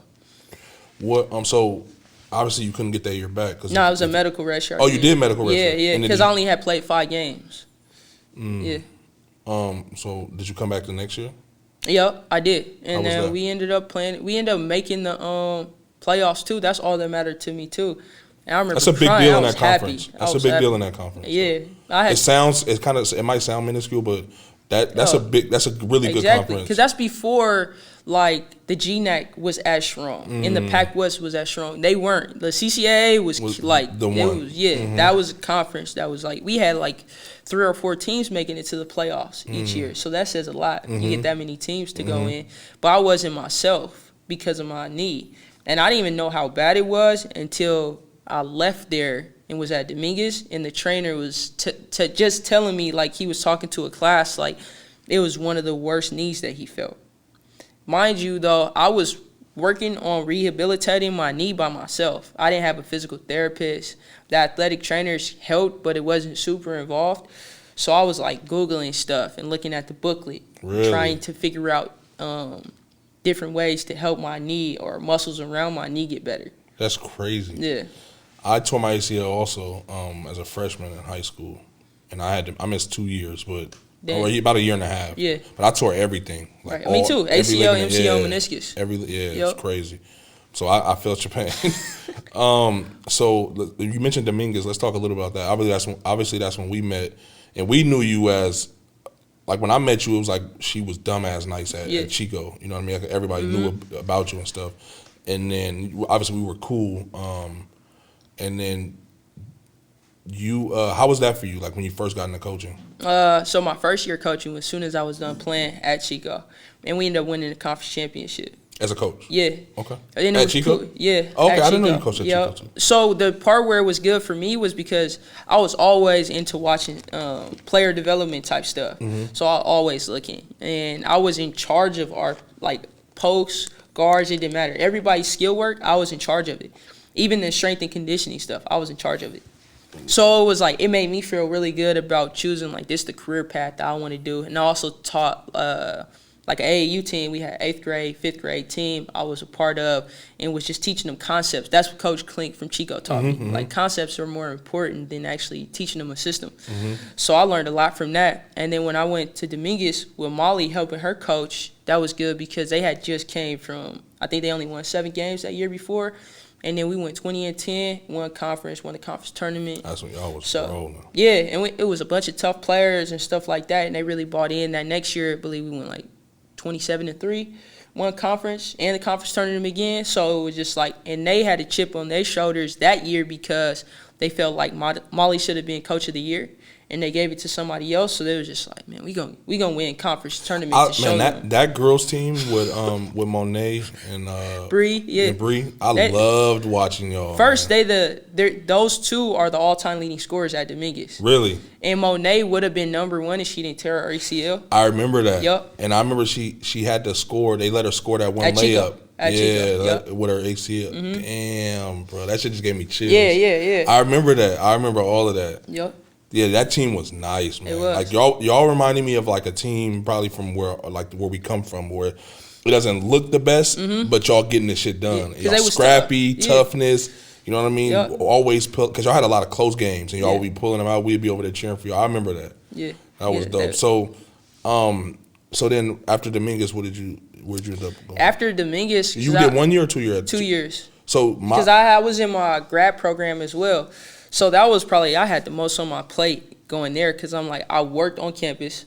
obviously you couldn't get that year back. No, it was a medical redshirt. Oh, you did medical redshirt? Yeah, because I only had played 5 games. Yeah. So did you come back the next year? Yep, I did. And then we ended up playing. We ended up making the playoffs too. That's all that mattered to me too. And I remember that's a big deal in that conference. That's a big deal in that conference. Yeah, it might sound minuscule, but that's a really good conference. Because that's before, like, the GNAC was as strong and the Pac West was as strong. They weren't. The CCAA was like the one. That was a conference that was like, we had like 3 or 4 teams making it to the playoffs each year. So that says a lot. You get that many teams to go in. But I wasn't myself because of my knee. And I didn't even know how bad it was until I left there and was at Dominguez, and the trainer was just telling me, like, he was talking to a class, like, it was one of the worst knees that he felt. Mind you, though, I was working on rehabilitating my knee by myself. I didn't have a physical therapist. The athletic trainers helped, but it wasn't super involved. So I was, like, Googling stuff and looking at the booklet, trying to figure out different ways to help my knee or muscles around my knee get better. That's crazy. Yeah. I tore my ACL also as a freshman in high school, and I missed 2 years, but about a year and a half. Yeah. But I tore everything. Like, me too. ACL, MCL, meniscus. It's crazy. So I felt your pain. So you mentioned Dominguez. Let's talk a little about that. Obviously that's when we met, and we knew you as, like, when I met you, it was like she was dumbass nice at Chico. You know what I mean? Like, everybody knew about you and stuff. And then obviously we were cool. And then you, how was that for you? Like, when you first got into coaching? So my first year coaching was as soon as I was done playing at Chico, and we ended up winning the conference championship. As a coach? Yeah. Okay. At Chico? Yeah. Okay, I didn't know you coached at Chico too. So the part where it was good for me was because I was always into watching player development type stuff. So I always looking, and I was in charge of our, like, posts, guards. It didn't matter. Everybody's skill work, I was in charge of it. Even the strength and conditioning stuff, I was in charge of it. So it was like, it made me feel really good about choosing, like, this the career path that I want to do. And I also taught like an AAU team. We had 8th grade, 5th grade team I was a part of, and was just teaching them concepts. That's what Coach Klink from Chico taught me. Like, concepts are more important than actually teaching them a system. So I learned a lot from that. And then when I went to Dominguez with Molly helping her coach, that was good because they had just came from, I think they only won 7 games that year before. And then we went 20-10, won the conference tournament. That's when y'all was rolling. Yeah, and it was a bunch of tough players and stuff like that, and they really bought in. That next year, I believe we went like 27-3, won conference and the conference tournament again. So it was just like, and they had a chip on their shoulders that year because they felt like Molly should have been coach of the year, and they gave it to somebody else. So they was just like, man, we gonna win conference tournament. That girls team with Monet and Bree, Bree, I loved watching y'all. First, those two are the all-time leading scorers at Dominguez. Really? And Monet would have been number 1 if she didn't tear her ACL. I remember that. Yep. And I remember she had to score. They let her score that one layup. Chico. With her ACL. Damn, bro, that shit just gave me chills. Yeah. I remember that. I remember all of that. Yep. Yeah, that team was nice, man. It was. Like, y'all reminded me of, like, a team probably from where we come from, where it doesn't look the best, but y'all getting this shit done. Y'all scrappy, toughness. You know what I mean? Yep. Always because y'all had a lot of close games, and y'all would be pulling them out. We'd be over there cheering for y'all. I remember that. Yeah. That was dope. So So then after Dominguez, where'd you end up going? After Dominguez, you did 1 year or 2 years? 2 years. So because I was in my grad program as well, so that was probably I had the most on my plate going there because I'm like I worked on campus,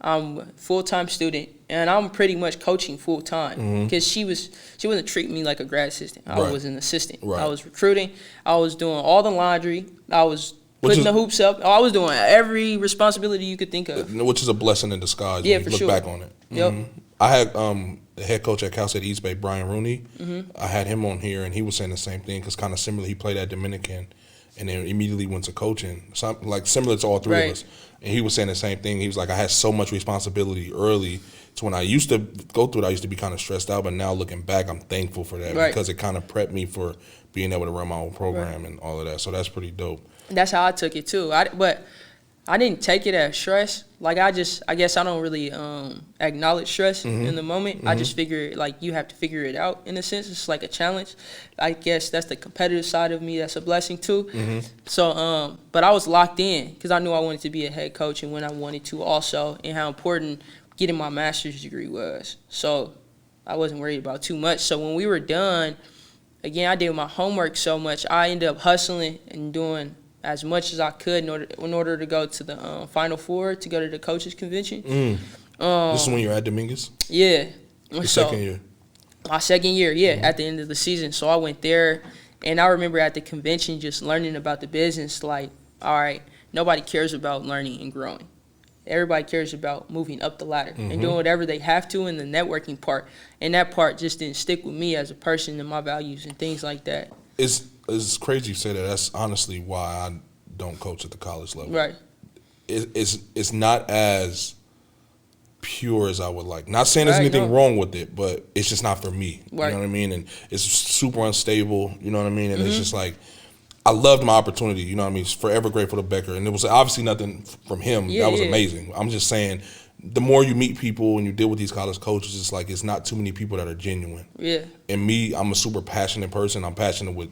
I'm a full-time student, and I'm pretty much coaching full-time because she wasn't treating me like a grad assistant. I was an assistant. I was recruiting. I was doing all the laundry. I was putting the hoops up. I was doing every responsibility you could think of. Which is a blessing in disguise Yeah, when you for look sure. back on it. Yep. I had the head coach at Cal State East Bay, Brian Rooney. I had him on here, and he was saying the same thing because kind of similar. He played at Dominican and then immediately went to coaching, like similar to all three of us. And he was saying the same thing. He was like, I had so much responsibility early. So when I used to go through it, I used to be kind of stressed out. But now looking back, I'm thankful for that because it kind of prepped me for being able to run my own program and all of that. So that's pretty dope. That's how I took it too. But I didn't take it as stress. Like I guess I don't really acknowledge stress in the moment. I just figure like you have to figure it out in a sense. It's like a challenge. I guess that's the competitive side of me. That's a blessing too. So but I was locked in because I knew I wanted to be a head coach and when I wanted to also, and how important getting my master's degree was. So I wasn't worried about too much. So when we were done, again, I did my homework so much. I ended up hustling and doing as much as I could in order to go to the Final Four, to go to the coaches convention. This is when you were at Dominguez? Yeah. Your second year? My second year, at the end of the season. So I went there, and I remember at the convention just learning about the business, like, all right, nobody cares about learning and growing. Everybody cares about moving up the ladder and doing whatever they have to in the networking part. And that part just didn't stick with me as a person and my values and things like that. It's crazy you say that. That's honestly why I don't coach at the college level. Right. It's not as pure as I would like. Not saying there's anything wrong with it, but it's just not for me. You know what I mean? And it's super unstable. You know what I mean? And it's just like, I loved my opportunity. You know what I mean? It's forever grateful to Becker. And it was obviously nothing from him. That was amazing. I'm just saying, the more you meet people and you deal with these college coaches, it's like it's not too many people that are genuine. Yeah. And me, I'm a super passionate person. I'm passionate with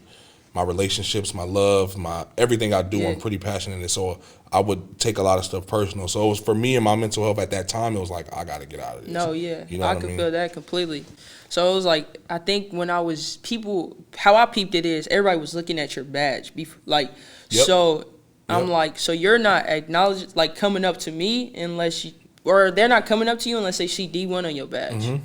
my relationships, my love, my everything I do. I'm pretty passionate. And so I would take a lot of stuff personal. So it was for me and my mental health at that time, it was like, I got to get out of this. No, yeah. You know I could feel that completely. So it was like, I think when I was how I peeped it is everybody was looking at your badge. So I'm like, so you're not acknowledged, like coming up to me unless you, or they're not coming up to you unless they see D1 on your badge.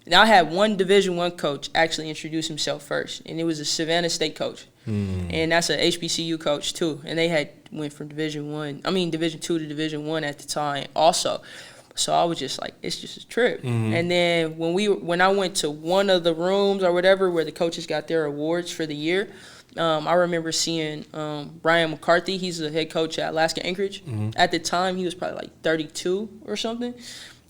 Now I had one Division I coach actually introduce himself first, and it was a Savannah State coach. And that's a HBCU coach too. And they went from Division II to Division I at the time also. So I was just like, it's just a trip. And then when I went to one of the rooms or whatever where the coaches got their awards for the year, I remember seeing Brian McCarthy. He's the head coach at Alaska Anchorage. At the time, he was probably like 32 or something.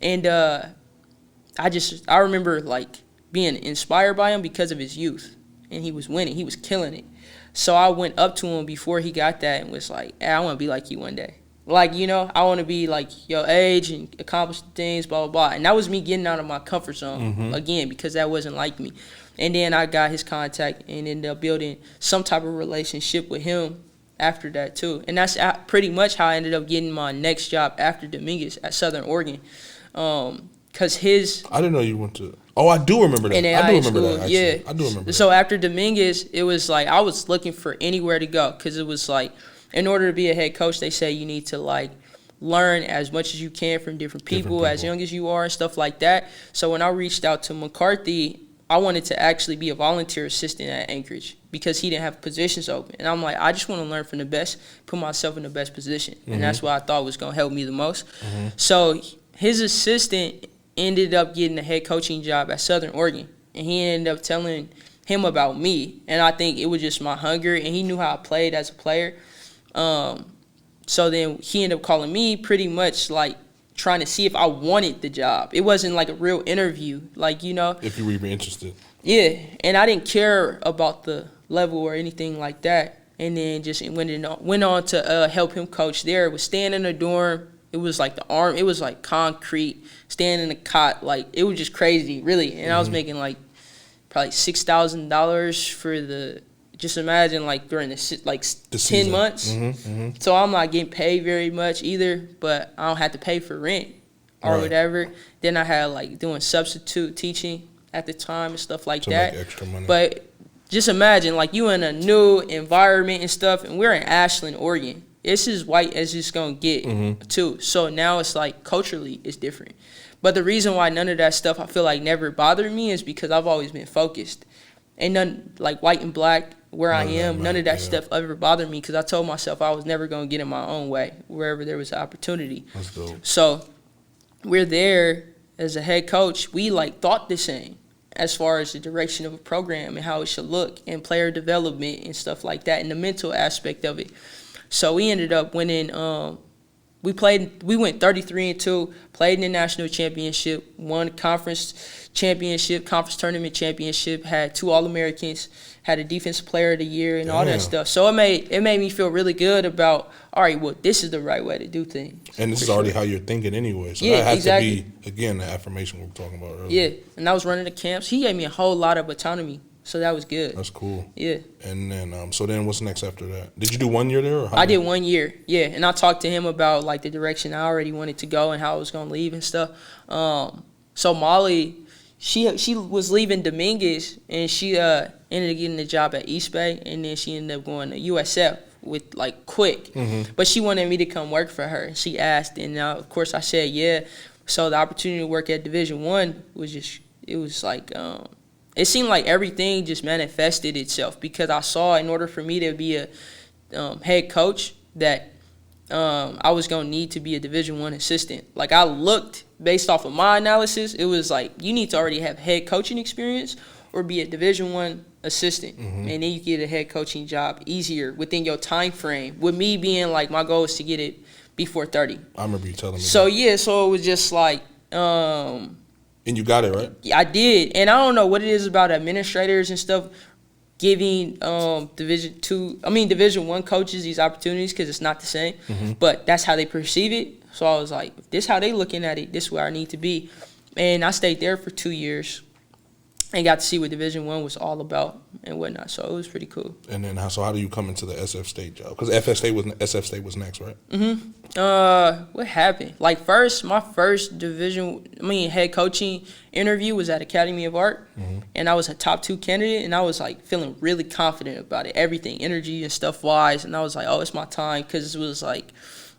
And I remember like being inspired by him because of his youth. And he was winning. He was killing it. So I went up to him before he got that and was like, hey, I want to be like you one day. Like, you know, I want to be like your age and accomplish things, blah, blah, blah. And that was me getting out of my comfort zone again because that wasn't like me. And then I got his contact and ended up building some type of relationship with him after that too. And that's pretty much how I ended up getting my next job after Dominguez at Southern Oregon. Because I didn't know you went to... Oh, I do remember that. I do remember that, actually. Yeah. I do remember that. So after Dominguez, it was like I was looking for anywhere to go because it was like, in order to be a head coach, they say you need to like learn as much as you can from different people as young as you are and stuff like that. So when I reached out to McCarthy, I wanted to actually be a volunteer assistant at Anchorage because he didn't have positions open. And I'm like, I just want to learn from the best, put myself in the best position. And that's what I thought was going to help me the most. So his assistant ended up getting a head coaching job at Southern Oregon. And he ended up telling him about me. And I think it was just my hunger. And he knew how I played as a player. So then he ended up calling me pretty much like trying to see if I wanted the job. It wasn't like a real interview, like, you know. If you were even interested. Yeah, and I didn't care about the level or anything like that. And then just went on to help him coach there. It was staying in a dorm. It was like it was like concrete, staying in a cot. Like, it was just crazy, really. And I was making like probably $6,000 for just imagine like during the 10 months. So I'm not getting paid very much either, but I don't have to pay for rent. or whatever. Then I had like doing substitute teaching at the time and stuff like that. To make extra money. But just imagine like you in a new environment and stuff, and we're in Ashland, Oregon. It's as white as it's gonna get too. So now it's like culturally it's different. But the reason why none of that stuff I feel like never bothered me is because I've always been focused. Ain't none like white and black where I am. None of that stuff ever bothered me because I told myself I was never gonna get in my own way wherever there was an opportunity. That's dope. So we're there as a head coach. We like thought the same as far as the direction of a program and how it should look and player development and stuff like that and the mental aspect of it. So we ended up winning. We went 33-2, played in the national championship, won conference championship, conference tournament championship, had 2 All-Americans, had a defensive player of the year and all that stuff. So it made me feel really good about, all right, well, this is the right way to do things. And this is already how you're thinking anyway. So that has to be, again, the affirmation we were talking about earlier. Yeah, and I was running the camps. He gave me a whole lot of autonomy. So that was good. That's cool. Yeah. And then, so then what's next after that? Did you do 1 year there? Or I did 1 year, yeah. And I talked to him about, like, the direction I already wanted to go and how I was going to leave and stuff. So Molly, she was leaving Dominguez, and she ended up getting a job at East Bay, and then she ended up going to USF with, like, quick. But she wanted me to come work for her. She asked, and, of course, I said, yeah. So the opportunity to work at Division I was just, it was like it seemed like everything just manifested itself because I saw in order for me to be a head coach that I was going to need to be a Division I assistant. Like I looked, based off of my analysis, it was like you need to already have head coaching experience or be a Division I assistant. And then you get a head coaching job easier within your time frame. With me being like my goal is to get it before 30. I remember you telling me so that. Yeah, so it was just like and you got it, right? I did. And I don't know what it is about administrators and stuff giving Division I coaches these opportunities because it's not the same. But that's how they perceive it. So I was like, if this is how they looking at it, this is where I need to be. And I stayed there for 2 years and got to see what Division I was all about and whatnot. So it was pretty cool. And then how do you come into the SF State job? Because SF State was next, right? What happened? Like my first head coaching interview was at Academy of Art, and I was a top 2 candidate, and I was like feeling really confident about it, everything, energy and stuff wise, and I was like, oh, it's my time, because it was like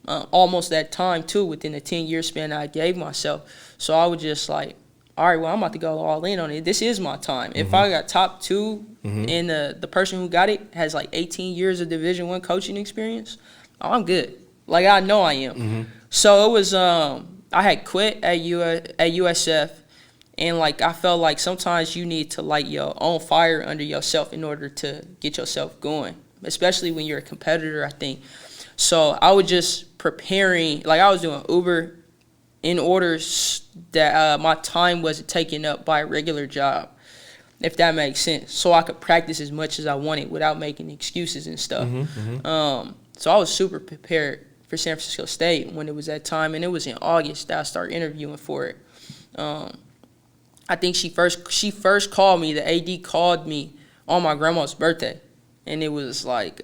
almost that time too within the 10-year span I gave myself. So I was just like, all right, well, I'm about to go all in on it. This is my time. If I got top 2 and the person who got it has like 18 years of Division I coaching experience, I'm good. Like, I know I am. So it was, I had quit at USF, and like I felt like sometimes you need to light your own fire under yourself in order to get yourself going, especially when you're a competitor, I think. So I was just preparing, like I was doing Uber in order that my time wasn't taken up by a regular job, if that makes sense, so I could practice as much as I wanted without making excuses and stuff. So I was super prepared for San Francisco State when it was that time, and it was in August that I started interviewing for it. I think she first called me, the AD called me on my grandma's birthday, and it was like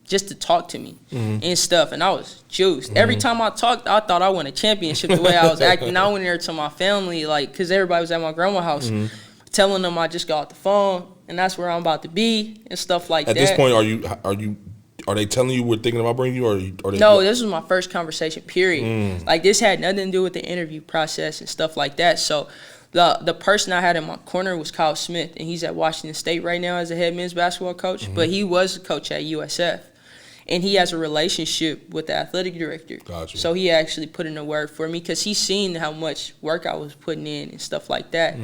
just to talk to me and stuff, and I was juiced. Every time I talked, I thought I won a championship the way I was acting. I went there to my family, like, because everybody was at my grandma's house, telling them I just got off the phone, and that's where I'm about to be and stuff like that. At this point, are they telling you we're thinking about bringing you, or No, this was my first conversation, period. Like, this had nothing to do with the interview process and stuff like that. So the person I had in my corner was Kyle Smith, and he's at Washington State right now as a head men's basketball coach, but he was a coach at USF. And he has a relationship with the athletic director. Gotcha. So he actually put in a word for me because he's seen how much work I was putting in and stuff like that.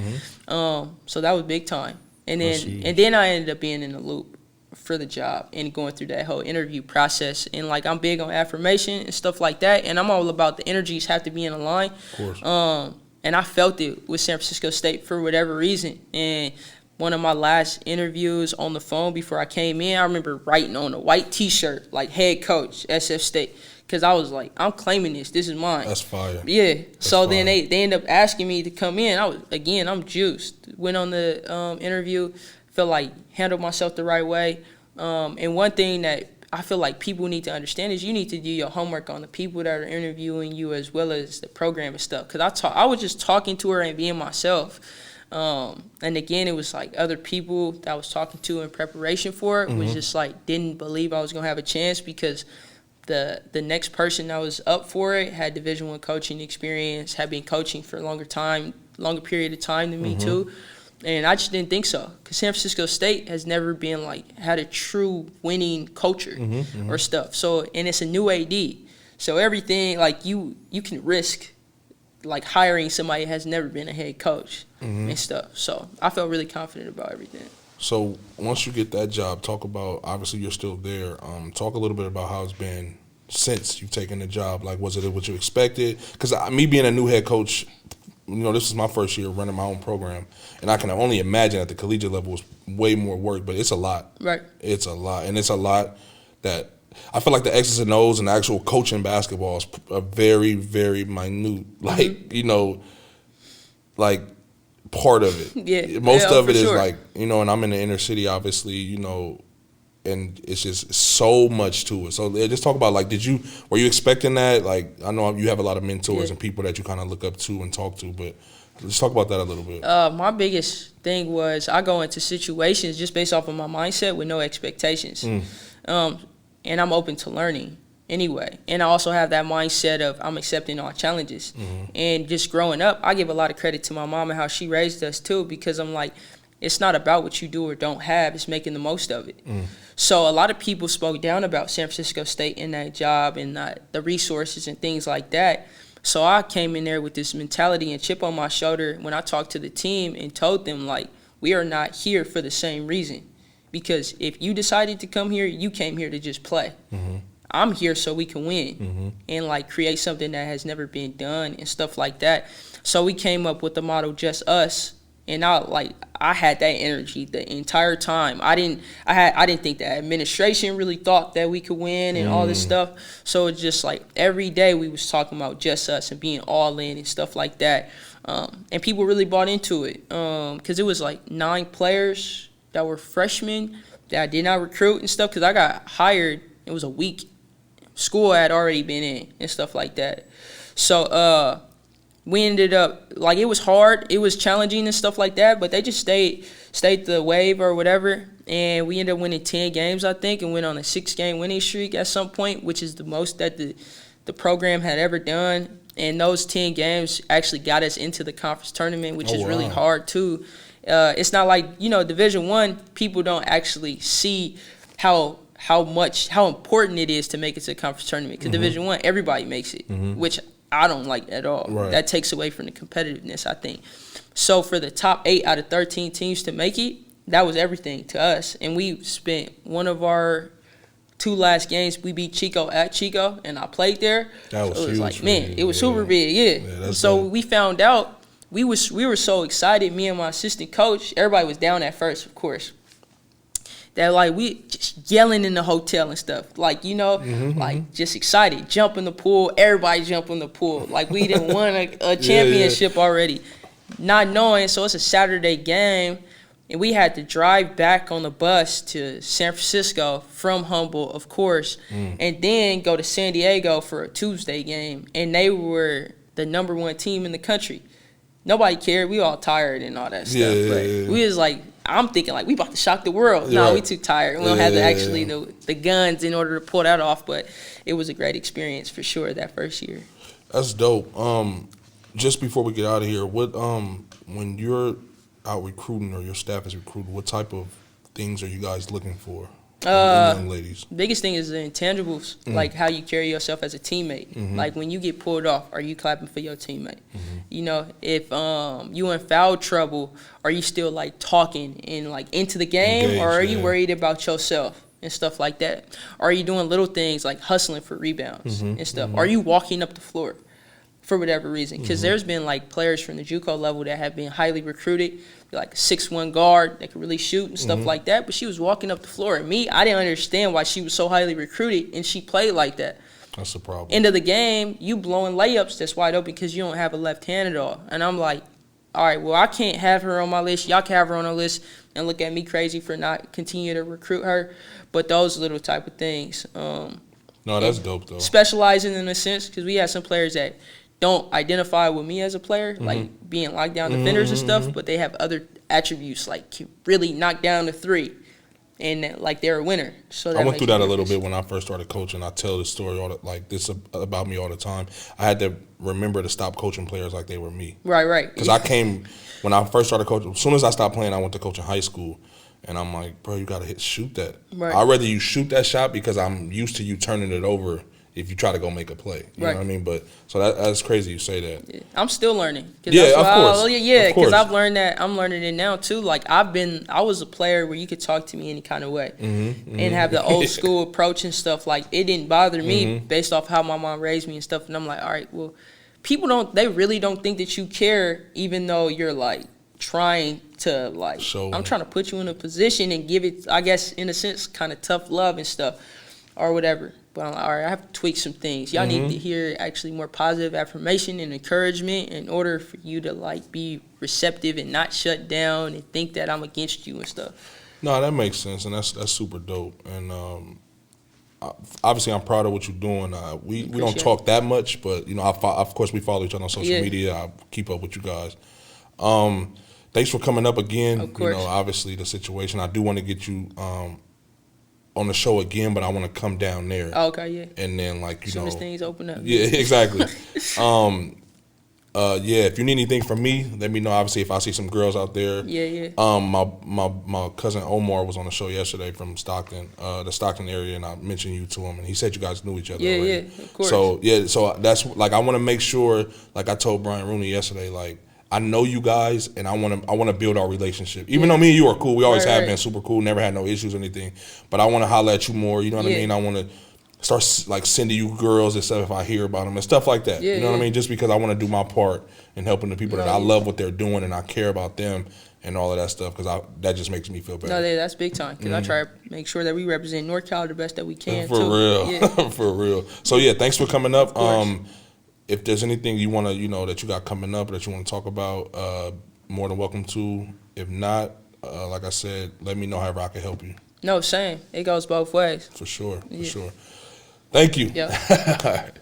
So that was big time. And then I ended up being in the loop for the job and going through that whole interview process. And, like, I'm big on affirmation and stuff like that. And I'm all about the energies have to be in a line. Of course. And I felt it with San Francisco State for whatever reason. And one of my last interviews on the phone before I came in, I remember writing on a white T-shirt, like, head coach, SF State, because I was like, I'm claiming this. This is mine. That's fire. Yeah. That's so fire. then they ended up asking me to come in. I'm juiced. Went on the interview, felt like handled myself the right way. And one thing that I feel like people need to understand is you need to do your homework on the people that are interviewing you as well as the program and stuff. Because I was just talking to her and being myself. And again, it was like other people that I was talking to in preparation for it was just like didn't believe I was going to have a chance because the next person that was up for it had Division I coaching experience, had been coaching for a longer period of time than me too. And I just didn't think so because San Francisco State has never been had a true winning culture or stuff. So, and it's a new AD. So everything, you can risk hiring somebody that has never been a head coach and stuff. So I felt really confident about everything. So once you get that job, talk about, obviously you're still there. Talk a little bit about how it's been since you've taken the job. Was it what you expected? Because me being a new head coach, this is my first year running my own program, and I can only imagine at the collegiate level is way more work, but it's a lot. Right. It's a lot, and it's a lot that I feel like the X's and O's and the actual coaching basketball is a very, very minute, part of it. Yeah. Most of it is sure. And I'm in the inner city, obviously, and it's just so much to it. So just talk about, were you expecting that? I know you have a lot of mentors and people that you kind of look up to and talk to, but let's talk about that a little bit. My biggest thing was I go into situations just based off of my mindset with no expectations. And I'm open to learning anyway. And I also have that mindset of I'm accepting all challenges. And just growing up, I give a lot of credit to my mom and how she raised us too, because I'm like, it's not about what you do or don't have, it's making the most of it. So a lot of people spoke down about San Francisco State in that job and the resources and things like that. So I came in there with this mentality and chip on my shoulder when I talked to the team and told them, we are not here for the same reason. Because if you decided to come here, you came here to just play. I'm here so we can win and create something that has never been done and stuff like that. So we came up with the motto, just us. And I had that energy the entire time. I didn't think the administration really thought that we could win and all this stuff. So it's just every day we was talking about just us and being all in and stuff like that. And people really bought into it because it was 9 players that were freshmen that I did not recruit and stuff because I got hired. It was a week. School had already been in and stuff like that. So we ended up, it was hard. It was challenging and stuff like that, but they just stayed the wave or whatever. And we ended up winning 10 games, I think, and went on a 6-game winning streak at some point, which is the most that the program had ever done. And those 10 games actually got us into the conference tournament, which is really hard, too. It's not Division I, people don't actually see how important it is to make it to the conference tournament. Because Division I, everybody makes it, which I don't like at all. Right. That takes away from the competitiveness, I think. So for the top 8 out of 13 teams to make it, that was everything to us. And we spent one of our 2 last games, we beat Chico at Chico, and I played there. That was huge. It was super big, yeah. So we found out, we were so excited, me and my assistant coach, everybody was down at first, of course, that we just yelling in the hotel and stuff, just excited, jump in the pool, everybody jump in the pool, we didn't won a championship already, not knowing. So it's a Saturday game, and we had to drive back on the bus to San Francisco from Humboldt, of course, and then go to San Diego for a Tuesday game, and they were the number 1 team in the country. Nobody cared. We all tired and all that stuff. But we was I'm thinking we about to shock the world. No, we too tired. We don't have the guns in order to pull that off. But it was a great experience for sure that first year. That's dope. Just before we get out of here, what when you're out recruiting or your staff is recruiting, what type of things are you guys looking for? Young ladies. Biggest thing is the intangibles, how you carry yourself as a teammate. When you get pulled off, are you clapping for your teammate? If you in foul trouble, are you still talking and into the game, engaged, or are you worried about yourself and stuff like that? Are you doing little things like hustling for rebounds and stuff? Are you walking up the floor for whatever reason? Because there's been players from the JUCO level that have been highly recruited, a 6'1" guard that could really shoot and stuff like that, but she was walking up the floor. And I didn't understand why she was so highly recruited and she played like that. That's the problem. End of the game, you blowing layups that's wide open because you don't have a left hand at all. And I'm all right, well, I can't have her on my list. Y'all can have her on a list and look at me crazy for not continue to recruit her. But those little type of things. No, that's dope, though. Specializing in a sense, because we have some players that don't identify with me as a player, like being lockdown defenders and stuff, but they have other attributes, like can really knock down the three. And like they're a winner. So that I went through that a little bit when I first started coaching. I tell this story this about me all the time. I had to remember to stop coaching players like they were me. Right. Because I came when I first started coaching. As soon as I stopped playing, I went to coach in high school, and I'm like, bro, you gotta shoot that. Right. I'd rather you shoot that shot because I'm used to you turning it over if you try to go make a play. You know what I mean? But so that's crazy you say that. Yeah. I'm still learning. Yeah, of course. Because I've learned that. I'm learning it now too. Like I was a player where you could talk to me any kind of way and have the old school approach and stuff. Like it didn't bother me based off how my mom raised me and stuff. And I'm like, all right, well, they really don't think that you care, even though you're like trying to like, I'm trying to put you in a position and give it, I guess, in a sense, kind of tough love and stuff or whatever. But I'm like, all right, I have to tweak some things. Y'all need to hear actually more positive affirmation and encouragement in order for you to like be receptive and not shut down and think that I'm against you and stuff. No, that makes sense, and that's super dope. And obviously, I'm proud of what you're doing. We don't talk that much, but you know, of course, we follow each other on social media. I keep up with you guys. Thanks for coming up again. Of course. You know, obviously the situation. I do want to get you on the show again, but I want to come down there. Oh, okay, yeah. And then, like, you know, as soon as things open up. Yeah, exactly. If you need anything from me, let me know. Obviously, if I see some girls out there. Yeah. My cousin Omar was on the show yesterday from Stockton, the Stockton area, and I mentioned you to him, and he said you guys knew each other. Yeah, already. Of course. So that's like I want to make sure, like I told Brian Rooney yesterday, like I know you guys, and I want to build our relationship. Even though me and you are cool, we always have been super cool, never had no issues or anything. But I want to holler at you more. You know what I mean? I want to start like sending you girls and stuff if I hear about them and stuff like that. You know what I mean? Just because I want to do my part in helping the people that I love what they're doing and I care about them and all of that stuff because that just makes me feel better. No, that's big time because I try to make sure that we represent NorCal the best that we can. For real, for real. So yeah, thanks for coming up. If there's anything you want to, that you got coming up that you want to talk about, more than welcome to. If not, like I said, let me know however I can help you. No, same. It goes both ways. For sure, for sure. Thank you. Yeah. All right.